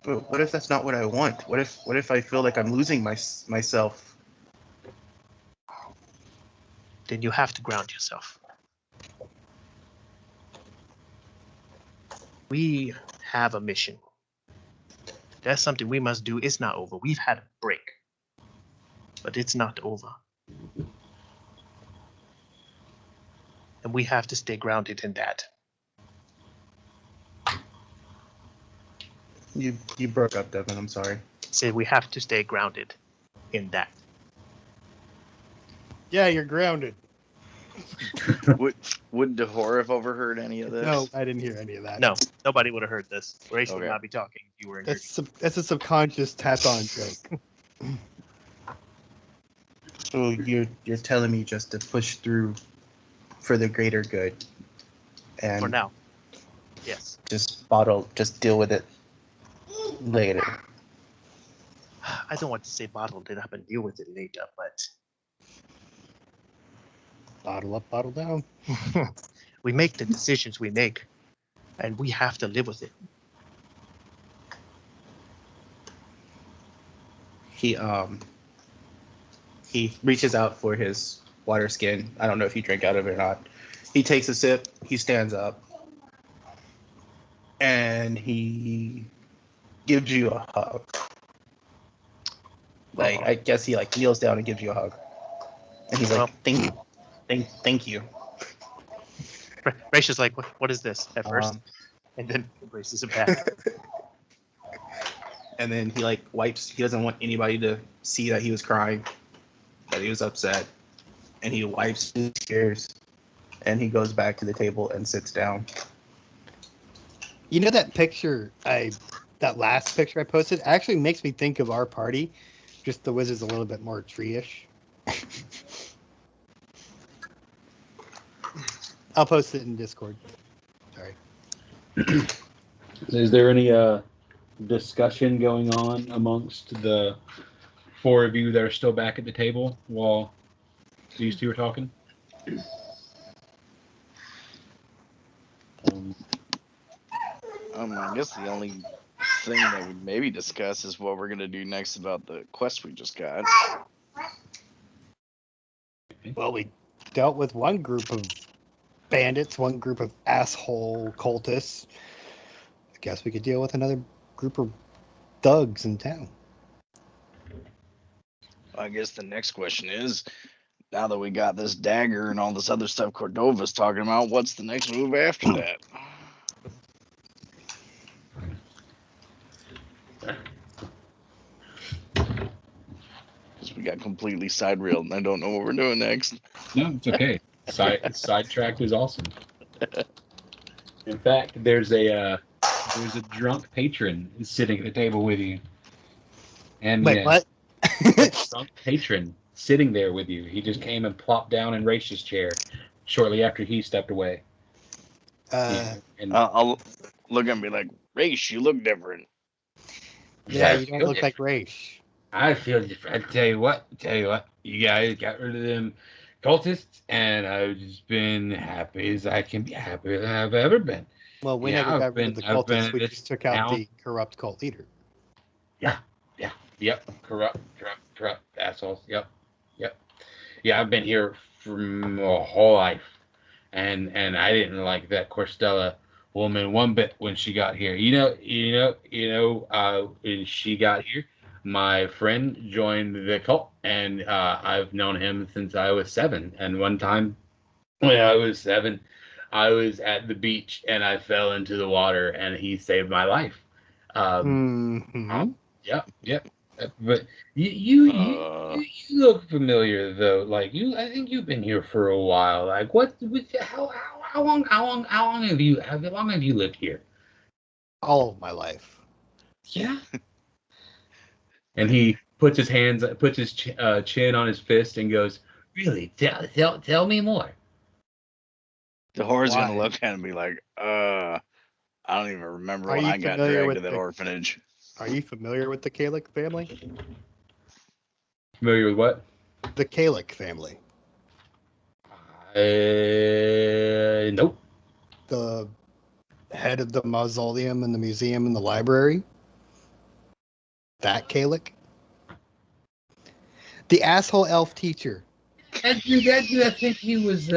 S5: But what if that's not what I want? What if I feel like I'm losing myself?
S6: Then you have to ground yourself. We have a mission. That's something we must do. It's not over. We've had a break, but it's not over. And we have to stay grounded in that.
S5: You broke up, Devin. I'm sorry.
S6: Say we have to stay grounded in that.
S1: Yeah, you're grounded.
S4: Would Dahor have overheard any of this?
S1: No, I didn't hear any of that.
S6: No, nobody would have heard this. Horatio would
S4: Okay.
S6: not be talking if you were in here.
S1: That's a subconscious tap-on joke.
S5: So you're telling me just to push through for the greater good, and
S6: For now. Yes.
S5: just deal with it later.
S6: I don't want to say bottle it up and deal with it later, but
S1: Bottle up, bottle down.
S6: we make the decisions we make, and we have to live with it.
S5: He reaches out for his water skin. I don't know if he drank out of it or not. He takes a sip. He stands up, and he gives you a hug. Like, I guess he kneels down and gives you a hug, and he's like, "Thank you."
S6: Horatio's like, what is this at first? And then embraces it back.
S5: and then he like wipes. He doesn't want anybody to see that he was crying, that he was upset, and he wipes his tears, and he goes back to the table and sits down.
S1: You know that picture that last picture I posted actually makes me think of our party, just the wizard's a little bit more tree-ish. I'll post it in Discord. Sorry.
S2: Is there any discussion going on amongst the four of you that are still back at the table while these two are talking?
S4: I guess the only thing that we maybe discuss is what we're gonna do next about the quest we just got.
S1: Well, we dealt with one group of bandits, one group of asshole cultists. I guess we could deal with another group of thugs in town.
S4: I guess the next question is, now that we got this dagger and all this other stuff Cordova's talking about, what's the next move after that? We got completely side-railed and I don't know what we're doing next.
S2: No, it's okay. Sidetracked is awesome. In fact, there's a drunk patron sitting at the table with you. And
S1: wait, what?
S2: Drunk patron sitting there with you. He just came and plopped down in Raish's chair shortly after he stepped away.
S4: I'll look at me like, Raish, you look different.
S1: Yeah, you don't look like Raish.
S2: I feel different. I tell you what, you guys got rid of them cultists, and I've just been happy as I can be happy as I've ever been.
S1: Well, we never got rid of the cultists. We just took out the corrupt cult leader.
S2: Yep. Corrupt assholes. Yep. Yeah, I've been here for my whole life, and I didn't like that Corstella woman one bit when she got here. When she got here, my friend joined the cult, and I've known him since I was 7. And one time when I was 7, I was at the beach and I fell into the water, and he saved my life. Yep. But you look familiar though. Like I think you've been here for a while. Like how long have you lived here?
S1: All of my life.
S2: Yeah. And he puts his chin on his fist and goes, "Really? Tell me more."
S4: The whore's gonna look at him and be like, I don't even remember when I got dragged to that orphanage.
S1: Are you familiar with the Kalic family?
S2: Familiar with what?
S1: The Kalic family.
S2: Nope.
S1: The head of the mausoleum and the museum and the library. That Kalic? The asshole elf teacher.
S2: I think he was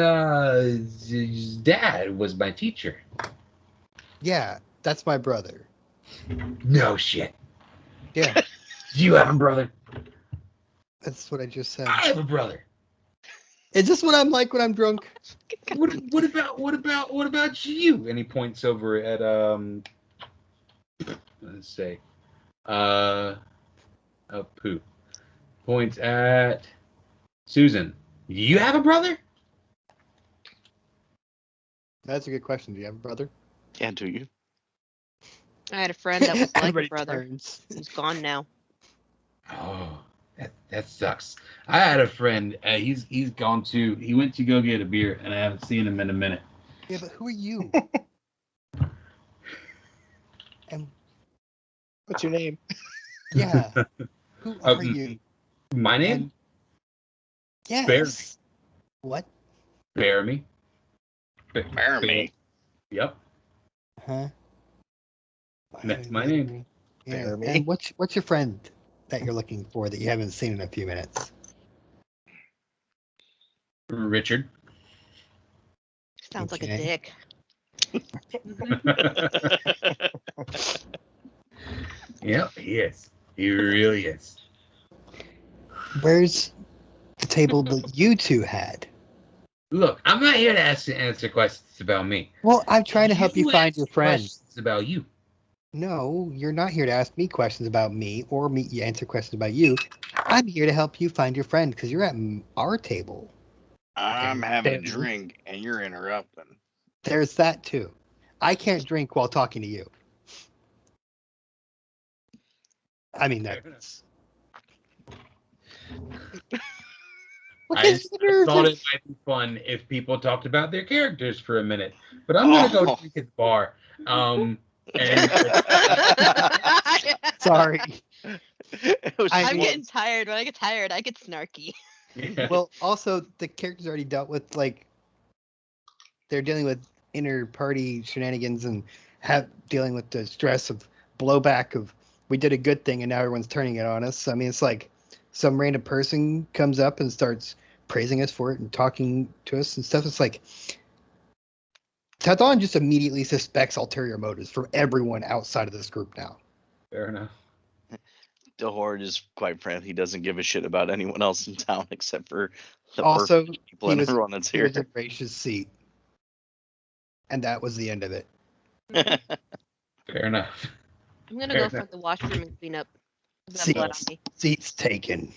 S2: his dad was my teacher.
S1: Yeah, that's my brother.
S2: No shit.
S1: Yeah.
S2: Do you have a brother?
S1: That's what I just said.
S2: I have a brother.
S1: Is this what I'm like when I'm drunk?
S2: What about you? And he points over at let's say Pooh. Points at Susan. You have a brother?
S1: That's a good question. Do you have a brother?
S4: Yeah, do you?
S3: I had a friend that was like a brother.
S1: Turns.
S3: He's gone now.
S2: Oh, that sucks. I had a friend. He's gone too. He went to go get a beer, and I haven't seen him in a minute.
S1: Yeah, but who are you? And
S6: what's your name?
S1: Yeah. Who are you?
S2: My name?
S1: Yes.
S2: Bear.
S1: What?
S2: Bear me.
S4: Bear me.
S2: Yep.
S1: Huh?
S2: That's my name.
S1: Yeah. And what's your friend that you're looking for that you haven't seen in a few minutes?
S2: Richard.
S3: Sounds like a dick.
S2: Yeah, he is. He really is.
S1: Where's the table that you two had?
S2: Look, I'm not here to answer questions about me.
S1: Well, I'm trying to help you find your friend.
S2: Questions about you.
S1: No, you're not here to ask me questions about me or me answer questions about you. I'm here to help you find your friend because you're at our table.
S4: I'm having a drink and you're interrupting.
S1: There's that too. I can't drink while talking to you. I mean, that's...
S2: I thought it might be fun if people talked about their characters for a minute, but I'm gonna go drink at the bar.
S1: Sorry.
S3: I'm getting tired. When I get tired, I get snarky.
S2: Yeah.
S1: Well, also the characters already dealt with, like, they're dealing with inner party shenanigans and dealing with the stress of blowback of we did a good thing and now everyone's turning it on us. I mean, it's like some random person comes up and starts praising us for it and talking to us and stuff. It's like Tathon just immediately suspects ulterior motives from everyone outside of this group now.
S2: Fair enough.
S4: Dahor just, quite frankly, he doesn't give a shit about anyone else in town except for the
S1: also
S4: people and everyone that's here.
S1: He was in Raish's seat, and that was the end of it.
S2: Fair enough.
S3: I'm gonna go for the washroom and clean up. Blood on me.
S1: Seats taken.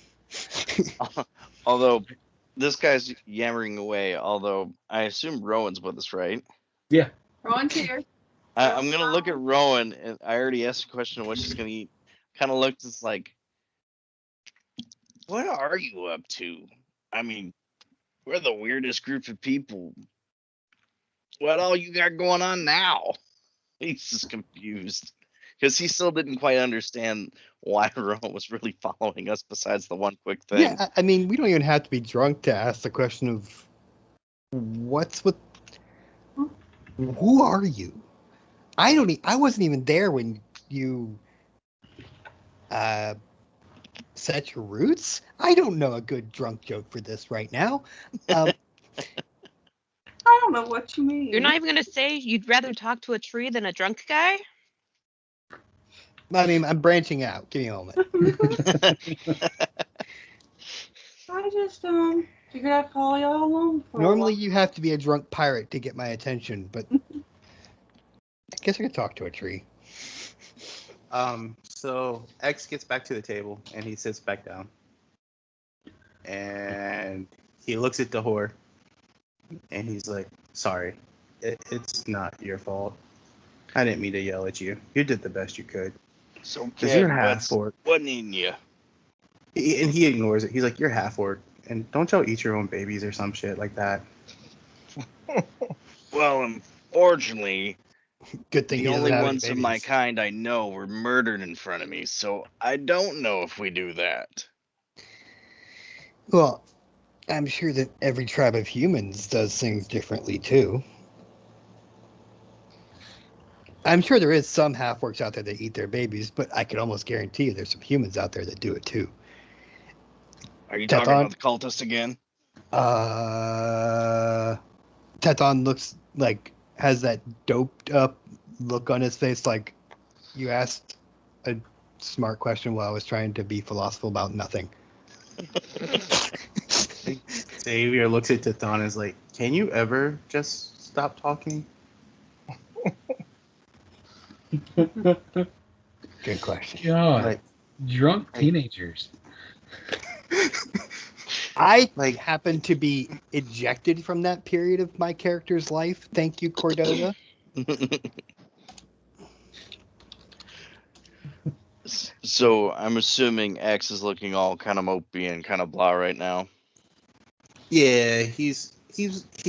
S4: Although this guy's yammering away, although I assume Rowan's with us, right?
S2: Yeah.
S7: Rowan's here.
S4: I'm gonna look at Rowan, and I already asked a question of what she's gonna eat. Kind of looks just like, what are you up to? I mean, we're the weirdest group of people. What all you got going on now? He's just confused because he still didn't quite understand why Rowan was really following us. Besides the one quick thing.
S1: Yeah, I mean, we don't even have to be drunk to ask the question of what's with. Who are you? I wasn't even there when you set your roots. I don't know a good drunk joke for this right now.
S7: I don't know what you mean.
S3: You're not even gonna say you'd rather talk to a tree than a drunk guy?
S1: I mean, I'm branching out. Give me a moment.
S7: I just figured I'd follow y'all along.
S1: Normally, you have to be a drunk pirate to get my attention, but I guess I could talk to a tree.
S5: So X gets back to the table and he sits back down. And he looks at Dahor and he's like, sorry, it's not your fault. I didn't mean to yell at you. You did the best you could.
S4: So,
S5: because you're half-orc.
S4: What in you?
S5: And he ignores it. He's like, you're half-orc. And don't y'all eat your own babies or some shit like that.
S4: Well, unfortunately,
S1: good thing
S4: the only ones of my kind I know were murdered in front of me, so I don't know if we do that.
S1: Well, I'm sure that every tribe of humans does things differently too. I'm sure there is some half-orcs out there that eat their babies, but I could almost guarantee you there's some humans out there that do it too.
S4: Are you talking about the cultist again?
S1: Tathon looks like has that doped up look on his face, like you asked a smart question while I was trying to be philosophical about nothing.
S5: Xavier looks at Tathon and is like, can you ever just stop talking?
S1: Good question.
S2: God, like, drunk teenagers.
S1: I happen to be ejected from that period of my character's life. Thank you, Cordova.
S4: So I'm assuming X is looking all kind of mopey and kind of blah right now.
S5: Yeah, he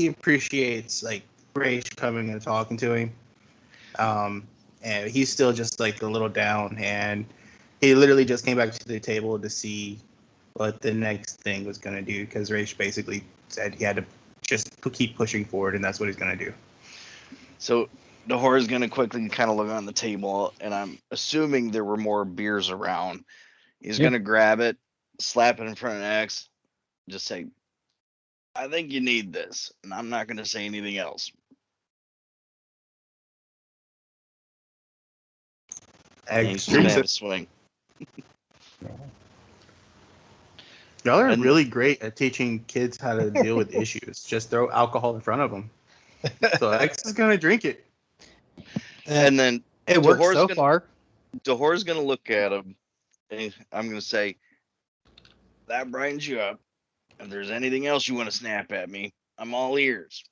S5: appreciates like Raish coming and talking to him. And he's still just like a little down, and he literally just came back to the table to see what the next thing was going to do, because Raish basically said he had to just keep pushing forward, and that's what he's going to do.
S4: So Dahor is going to quickly kind of look on the table, and I'm assuming there were more beers around. He's going to grab it, slap it in front of X, just say, I think you need this, and I'm not going to say anything else.
S5: X drinks
S4: a swing.
S5: Y'all are really great at teaching kids how to deal with issues. Just throw alcohol in front of them. So X is gonna drink it.
S4: And then
S1: It works so far.
S4: Dahor's gonna look at him, and I'm gonna say, "That brightens you up. If there's anything else you want to snap at me, I'm all ears.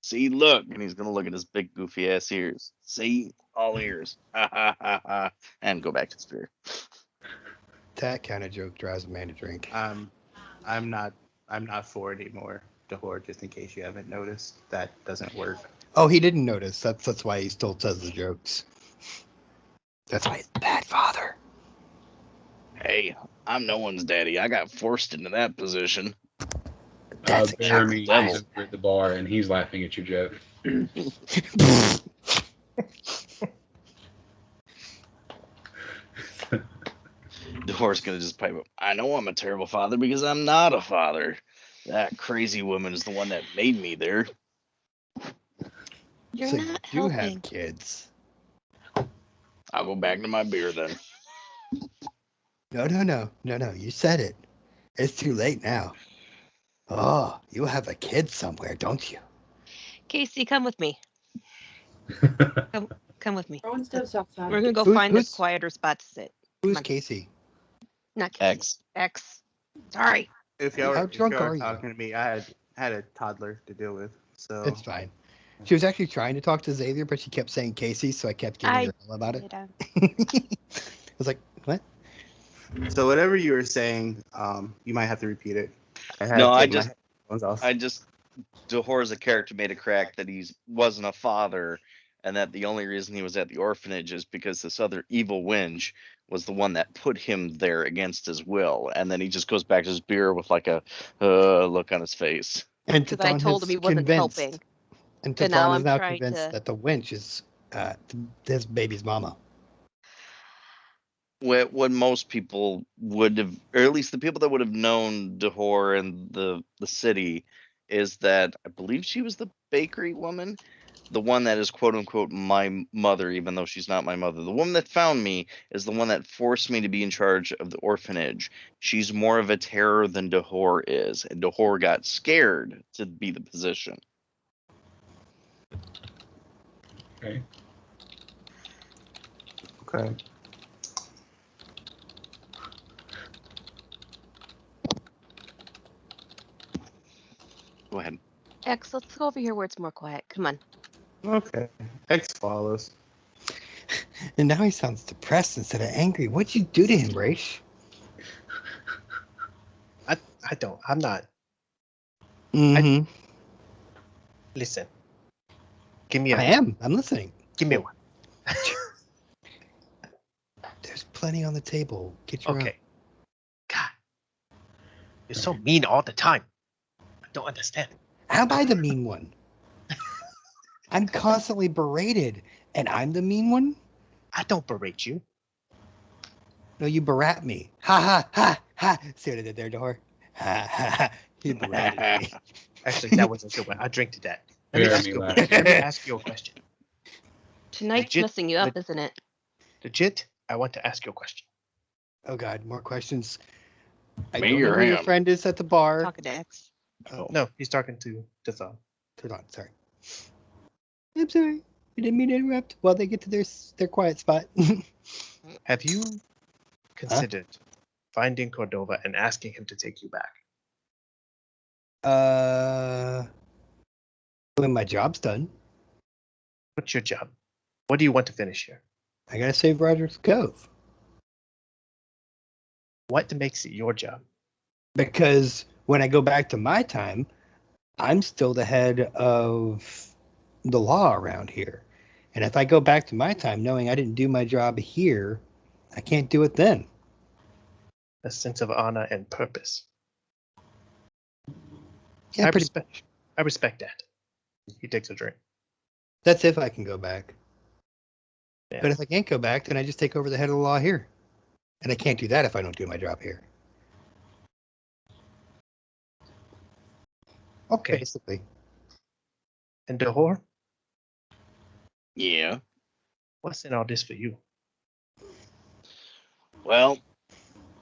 S4: See, look," and he's gonna look at his big goofy ass ears. See, all ears. Ha ha ha ha. And go back to his beer.
S1: That kind of joke drives a man to drink.
S5: I'm not for it anymore, Dahor, just in case you haven't noticed. That doesn't work.
S1: Oh, he didn't notice. That's why he still says the jokes. That's why he's a bad father.
S4: Hey, I'm no one's daddy. I got forced into that position.
S2: Jeremy is over at the bar, and he's laughing at your joke.
S4: Dahor's gonna just pipe up. I know I'm a terrible father because I'm not a father. That crazy woman is the one that made me there.
S3: You're
S1: so
S3: not
S1: you
S3: helping.
S1: have kids.
S4: I'll go back to my beer then.
S1: No. You said it. It's too late now. Oh, you have a kid somewhere, don't you?
S3: Casey, come with me. Come with me.
S7: Throwing steps outside.
S3: We're gonna go find this quieter spot to sit.
S1: Who's Casey?
S3: Not Casey. X. Sorry.
S5: If y'all were
S1: are
S5: talking to me, I had a toddler to deal with, so
S1: it's fine. She was actually trying to talk to Xavier, but she kept saying Casey, so I kept giving her hell about it. I was like, what?
S5: So whatever you were saying, you might have to repeat it.
S4: Dahor as a character made a crack that he wasn't a father, and that the only reason he was at the orphanage is because this other evil wench was the one that put him there against his will. And then he just goes back to his beer with like a look on his face.
S1: And
S3: because I told him he wasn't helping.
S1: And Teflon is now convinced that the wench is his baby's mama.
S4: What most people would have, or at least the people that would have known Dahor and the city, is that I believe she was the bakery woman, the one that is quote unquote my mother, even though she's not my mother. The woman that found me is the one that forced me to be in charge of the orphanage. She's more of a terror than Dahor is, and Dahor got scared to be the position.
S2: Okay.
S4: Go ahead.
S3: X, let's go over here where it's more quiet. Come on.
S5: Okay. X follows.
S1: And now he sounds depressed instead of angry. What'd you do to him, Raish?
S6: I'm not.
S1: Mm-hmm.
S6: Listen. Give me
S1: I'm listening.
S6: Give me one.
S1: There's plenty on the table. Get your own.
S6: God. You're so mean all the time. I don't understand.
S1: How am I the mean one? I'm constantly berated, and I'm the mean one?
S6: I don't berate you.
S1: No, you berat me. Ha ha ha ha. See what I did there, Dahor? Ha ha ha. You berated me.
S6: Actually, that wasn't good one. I drink to that. Let me ask you a question.
S3: Tonight's messing you up, isn't it?
S6: Legit, I want to ask you a question.
S1: Oh, God, more questions. I
S4: Me
S1: don't know
S4: or
S1: who your
S4: him?
S1: friend is at the bar.
S3: Talking to X.
S6: Oh. No, he's talking to Thon.
S1: Sorry. I'm sorry. I didn't mean to interrupt while they get to their quiet spot.
S6: Have you considered finding Cordova and asking him to take you back?
S1: When my job's done.
S6: What's your job? What do you want to finish here?
S1: I gotta save Roger's Cove.
S6: What makes it your job?
S1: Because when I go back to my time, I'm still the head of the law around here. And if I go back to my time knowing I didn't do my job here, I can't do it then.
S6: A sense of honor and purpose.
S1: Yeah,
S6: I respect that. He takes a drink.
S1: That's if I can go back.
S6: Yeah.
S1: But if I can't go back, then I just take over the head of the law here. And I can't do that if I don't do my job here.
S6: Okay.
S1: Basically.
S6: And Dahor?
S4: Yeah.
S6: What's in all this for you?
S4: Well,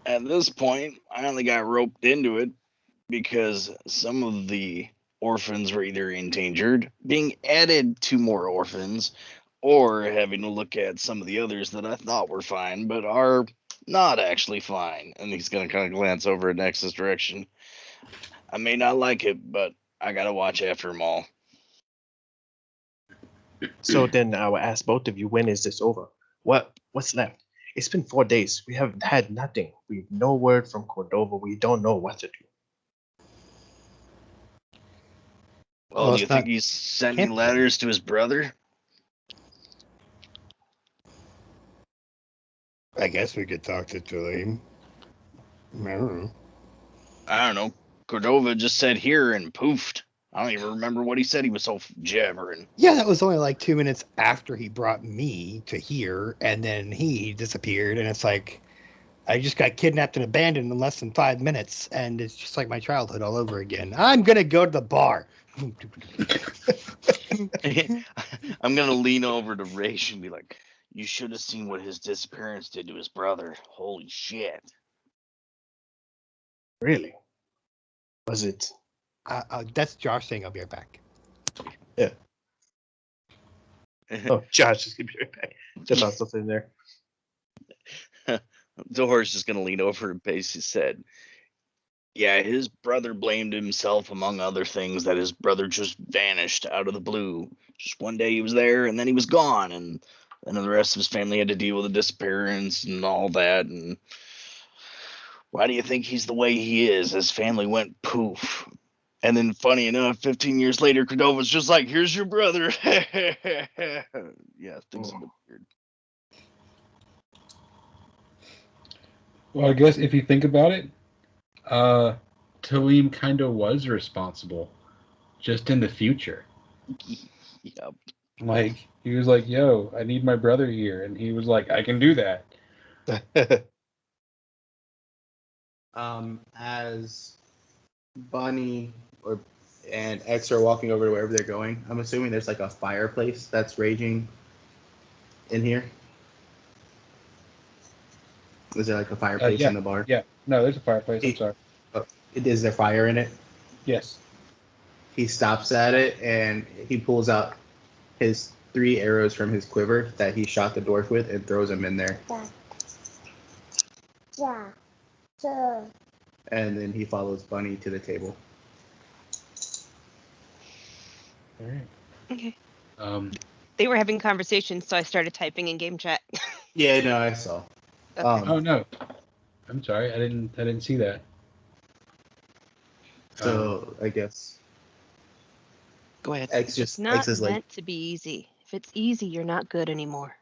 S4: at this point, I only got roped into it because some of the orphans were either endangered, being added to more orphans, or having to look at some of the others that I thought were fine, but are not actually fine. And he's going to kind of glance over in X's direction. I may not like it, but I got to watch after them all.
S6: So then I will ask both of you, when is this over? What's left? It's been 4 days. We haven't had nothing. We've no word from Cordova. We don't know what to do.
S4: Well, do you think he's sending letters to his brother?
S1: I guess we could talk to Tulane.
S4: I don't know. Cordova just said here and poofed. I don't even remember what he said. He was so jabbering.
S1: Yeah, that was only like 2 minutes after he brought me to here, and then he disappeared. And it's like, I just got kidnapped and abandoned in less than 5 minutes, and it's just like my childhood all over again. I'm gonna go to the bar.
S4: I'm gonna lean over to Raish and be like, "You should have seen what his disappearance did to his brother. Holy shit!"
S6: Really? Was it?
S1: That's Josh saying I'll be right back.
S6: Yeah. Oh, Josh is gonna be right back. Just out something there.
S4: Zohar's just gonna lean over and basically said, "Yeah, his brother blamed himself, among other things, that his brother just vanished out of the blue. Just one day he was there, and then he was gone, and then the rest of his family had to deal with the disappearance and all that. And why do you think he's the way he is? His family went poof. And then, funny enough, 15 years later, Cordova's just like, here's your brother." Yeah, things have been weird.
S2: Well, I guess if you think about it, Talim kind of was responsible, just in the future.
S4: Yep.
S2: Like, he was like, yo, I need my brother here. And he was like, I can do that.
S5: As Bunny and X are walking over to wherever they're going, I'm assuming there's like a fireplace that's raging in here. Is there like a fireplace in the bar?
S2: Yeah. No, there's a fireplace. I'm sorry.
S5: Is there fire in it?
S2: Yes.
S5: He stops at it and he pulls out his 3 arrows from his quiver that he shot the dwarf with and throws them in there. And then he follows Bunny to the table.
S2: All right.
S3: Okay.
S2: They
S3: were having conversations, so I started typing in game chat.
S5: Yeah, no, I saw.
S3: Okay.
S2: Oh no, I'm sorry, I didn't see that.
S5: So I guess.
S3: Go ahead.
S5: It's
S3: not meant to be easy. If it's easy, you're not good anymore.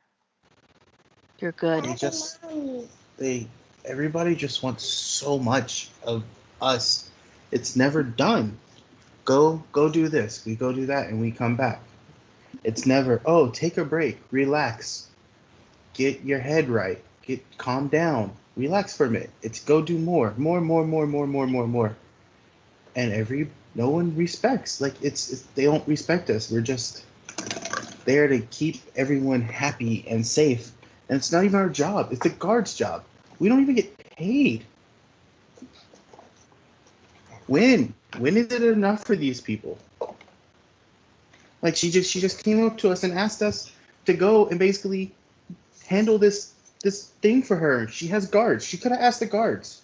S3: You're good.
S5: Everybody just wants so much of us. It's never done. Go do this. We go do that, and we come back. It's never, take a break, relax, get your head right, calm down, relax for a minute. It's go do more. And no one respects. Like it's they don't respect us. We're just there to keep everyone happy and safe. And it's not even our job. It's the guard's job. We don't even get paid. When is it enough for these people? Like she just came up to us and asked us to go and basically handle this thing for her. She has guards. She could have asked the guards.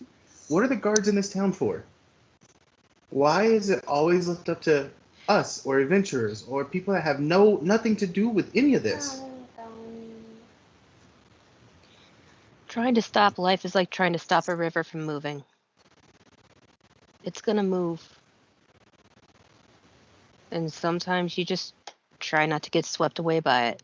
S5: What are the guards in this town for? Why is it always left up to us or adventurers or people that have nothing to do with any of this?
S3: Trying to stop life is like trying to stop a river from moving. It's gonna move. And sometimes you just try not to get swept away by it.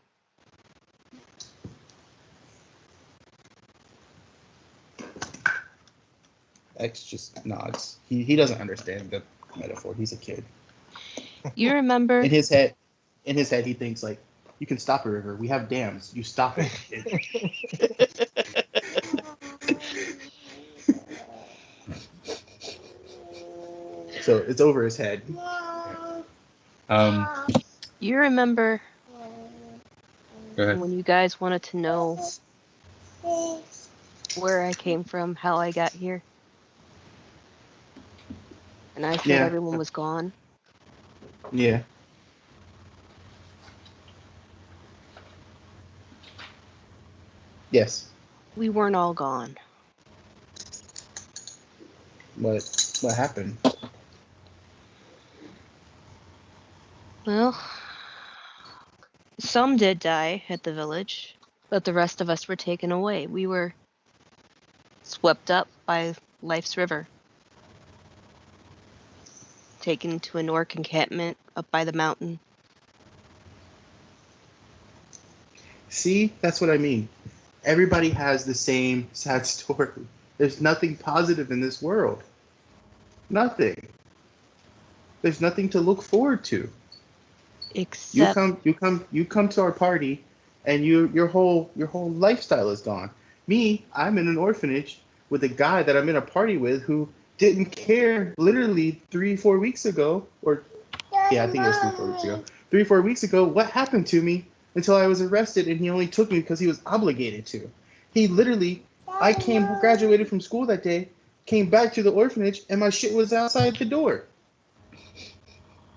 S5: X just nods. He doesn't understand the metaphor. He's a kid.
S3: You remember
S5: in his head he thinks like, you can stop a river. We have dams. You stop it. So it's over his head.
S3: You remember
S2: Go ahead.
S3: when you guys wanted to know where I came from, how I got here? And I said everyone was gone.
S5: Yeah. Yes.
S3: We weren't all gone.
S5: What happened?
S3: Well, some did die at the village, but the rest of us were taken away. We were swept up by life's river, taken to an orc encampment up by the mountain.
S5: See, that's what I mean. Everybody has the same sad story. There's nothing positive in this world. Nothing. There's nothing to look forward to.
S3: Except
S5: You come to our party, and your whole lifestyle is gone. Me, I'm in an orphanage with a guy that I'm in a party with who didn't care literally 3-4 weeks ago, or yeah, I think it was 3-4 weeks ago. 3-4 weeks ago, what happened to me until I was arrested, and he only took me because he was obligated to. He literally, I graduated from school that day, came back to the orphanage, and my shit was outside the door.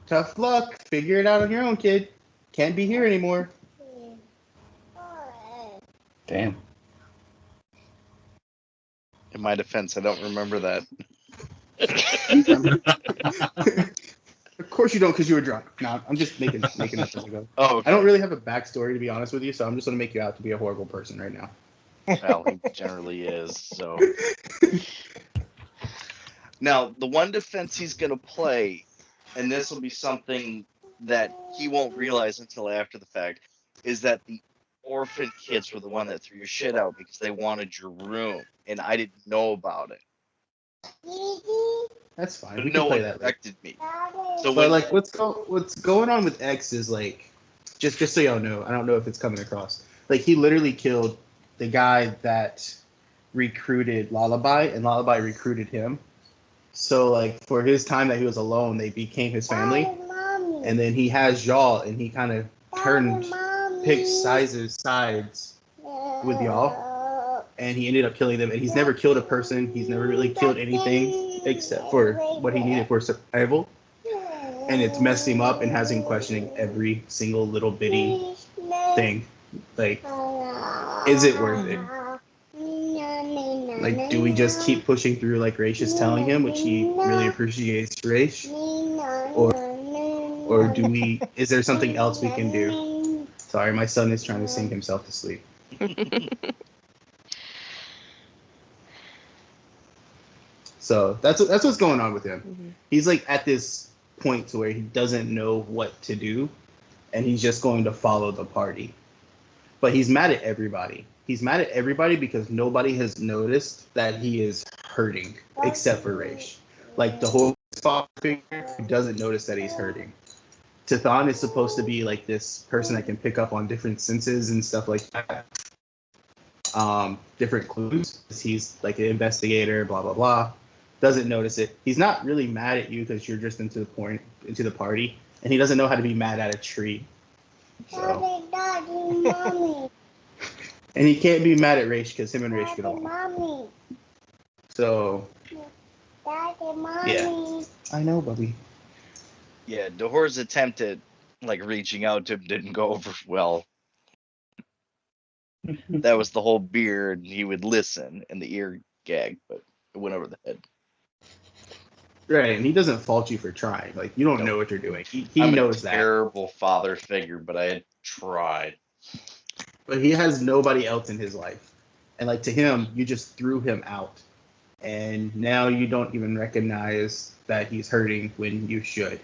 S5: Tough luck. Figure it out on your own, kid. Can't be here anymore.
S2: Damn.
S4: In my defense, I don't remember that.
S5: Of course you don't, because you were drunk. No, I'm just making up as I go.
S4: Oh, okay.
S5: I don't really have a backstory, to be honest with you, so I'm just going to make you out to be a horrible person right now.
S4: Well, he generally is, so. Now, the one defense he's going to play, and this will be something that he won't realize until after the fact, is that the orphan kids were the one that threw your shit out because they wanted your room, and I didn't know about it.
S5: That's fine.
S4: But
S5: We
S4: no
S5: can play
S4: one
S5: that later.
S4: corrected me. So
S5: But like, what's going on with X is like, just so y'all know, I don't know if it's coming across. Like, he literally killed the guy that recruited Lullaby, and Lullaby recruited him. So like, for his time that he was alone, they became his family. And then he has y'all, and he kind of picked sides with y'all, and he ended up killing them. And he's never killed a person. He's never really killed anything except for what he needed for survival. And it's messed him up and has him questioning every single little bitty thing. Like, is it worth it? Like, do we just keep pushing through like Raish is telling him, which he really appreciates Raish? Or do we, is there something else we can do? Sorry, my son is trying to sing himself to sleep. So that's what's going on with him.
S3: Mm-hmm.
S5: He's like at this point to where he doesn't know what to do, and he's just going to follow the party. But he's mad at everybody. He's mad at everybody because nobody has noticed that he is hurting except for Raish. Like, the whole father figure doesn't notice that he's hurting. Tathan is supposed to be like this person that can pick up on different senses and stuff like that. Different clues. He's like an investigator, blah blah blah. Doesn't notice it. He's not really mad at you because you're just into the party, and he doesn't know how to be mad at a tree. So.
S8: Mommy.
S5: And he can't be mad at Raish because him and Raish get along. So. Yeah. I know, Bubby.
S4: Yeah, Dahor's attempt at like reaching out to him didn't go over well. That was the whole beard. He would listen and the ear gag, but it went over the head.
S5: Right, and he doesn't fault you for trying. Like, you don't know what you're doing. He knows that.
S4: I'm a terrible father figure, but I had tried.
S5: But he has nobody else in his life. And like, to him, you just threw him out. And now you don't even recognize that he's hurting when you should.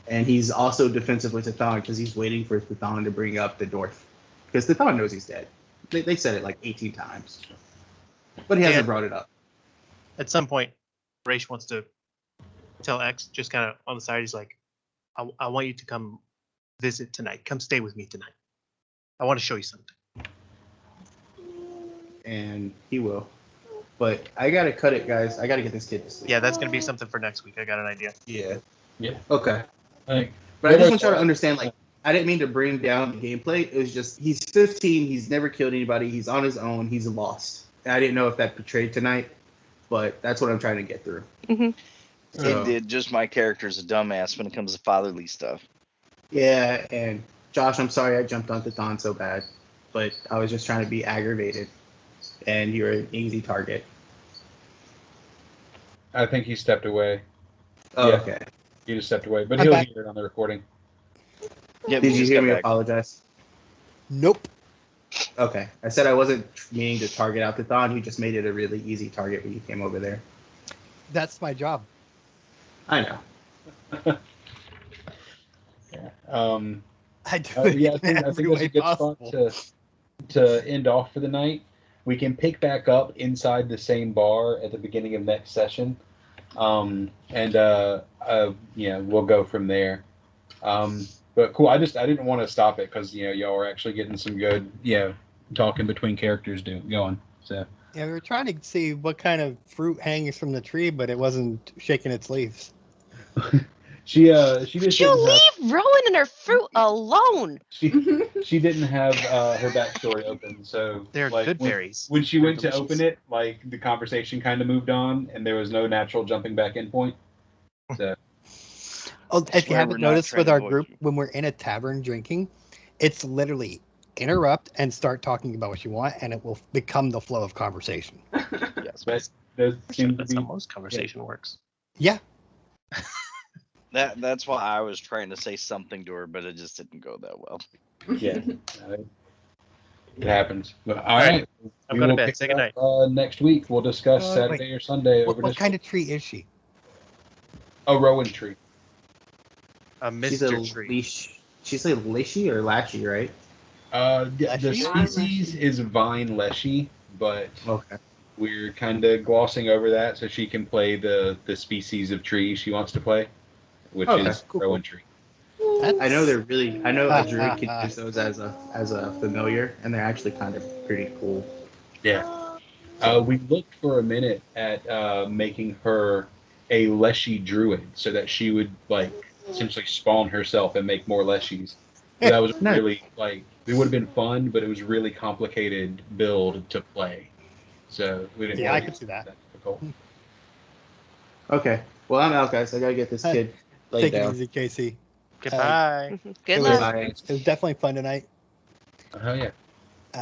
S5: And he's also defensive with Tathan because he's waiting for Tathan to bring up the dwarf. Because Tathan knows he's dead. They said it like 18 times. But he hasn't brought it up.
S6: At some point, Raish wants to tell X, just kind of on the side, he's like, I want you to come visit tonight. Come stay with me tonight. I want to show you something.
S5: And he will. But I got to cut it, guys. I got to get this kid to sleep.
S6: Yeah, that's going to be something for next week. I got an idea.
S5: Yeah.
S2: Yeah.
S5: Okay.
S2: But
S5: I just want y'all to understand, like, I didn't mean to bring down the gameplay. It was just, he's 15. He's never killed anybody. He's on his own. He's lost. I didn't know if that portrayed tonight, but that's what I'm trying to get through.
S3: Mm-hmm.
S4: So. It just my character's a dumbass when it comes to fatherly stuff.
S5: Yeah, and Josh, I'm sorry I jumped on Tathan so bad. but I was just trying to be aggravated, and you're an easy target.
S2: I think he stepped away.
S5: Oh,
S2: Yeah.
S5: okay.
S2: He just stepped away, but
S1: I'm
S2: he'll
S1: back.
S2: hear it on the recording.
S4: Yeah,
S5: Did you
S4: just
S5: hear
S4: got
S5: me
S4: back.
S5: apologize?
S1: Nope.
S5: Okay. I said I wasn't meaning to target out the Thon. You just made it a really easy target when you came over there.
S1: That's my job.
S5: I know.
S2: Yeah.
S1: I do it
S2: Yeah, I
S1: in
S2: think
S1: every
S2: that's
S1: way
S2: a good
S1: possible.
S2: spot to end off for the night. We can pick back up inside the same bar at the beginning of next session, and we'll go from there. But cool. I didn't want to stop it because y'all are actually getting some good talking between characters going. So
S1: Yeah, we were trying to see what kind of fruit hangs from the tree, but it wasn't shaking its leaves.
S2: she just
S3: Would you
S2: didn't have
S3: leave Rowan and her fruit alone?
S2: she didn't have her backstory open. So
S6: They're
S2: like
S6: good
S2: when,
S6: berries.
S2: when she
S6: They're
S2: went to
S6: delicious.
S2: open it, like the conversation kind of moved on, and there was no natural jumping back in point. So
S1: Oh,
S4: I
S1: if you
S4: swear
S1: haven't
S4: we're not
S1: noticed
S4: trying
S1: with
S4: to
S1: our
S4: avoid
S1: group,
S4: you.
S1: when we're in a tavern drinking, it's literally interrupt and start talking about what you want, and it will become the flow of conversation.
S6: Yes,
S2: but those seem to
S6: that's how
S2: be
S6: most conversation works.
S1: Yeah.
S4: That's why I was trying to say something to her, but it just didn't go that well.
S2: yeah. It happens. But all
S6: right.
S2: right.
S6: I'm
S2: We
S6: going to
S2: will
S6: bed.
S2: pick
S6: Say
S2: it up,
S6: goodnight.
S2: next week. We'll discuss
S1: Wait.
S2: Saturday or Sunday over
S1: What
S2: this.
S1: kind of tree is she?
S2: A rowan tree.
S6: A
S5: She's a
S6: Mr. Tree.
S5: leash. She's a lishy or lashy, right?
S2: The
S1: Leshy?
S2: species is vine leshy, but
S5: Okay.
S2: we're kind of glossing over that so she can play the species of tree she wants to play, which
S5: Okay,
S2: is
S1: cool.
S2: rowan tree.
S5: I know they're really. I know a druid can use those as a familiar, and they're actually kind of pretty cool.
S2: Yeah. We looked for a minute at making her a leshy druid so that she would like essentially spawn herself and make more leshies. But that was
S5: Nice.
S2: really like it would have been fun, but it was really complicated build to play. So we didn't.
S1: Yeah,
S2: really
S1: I could see that.
S2: difficult.
S5: Okay. Well, I'm out, guys. I gotta get this kid laid
S1: Take
S5: down.
S1: it easy, Casey.
S6: Goodbye.
S3: Good
S1: It
S3: luck.
S1: was, it was definitely fun tonight.
S2: Oh yeah.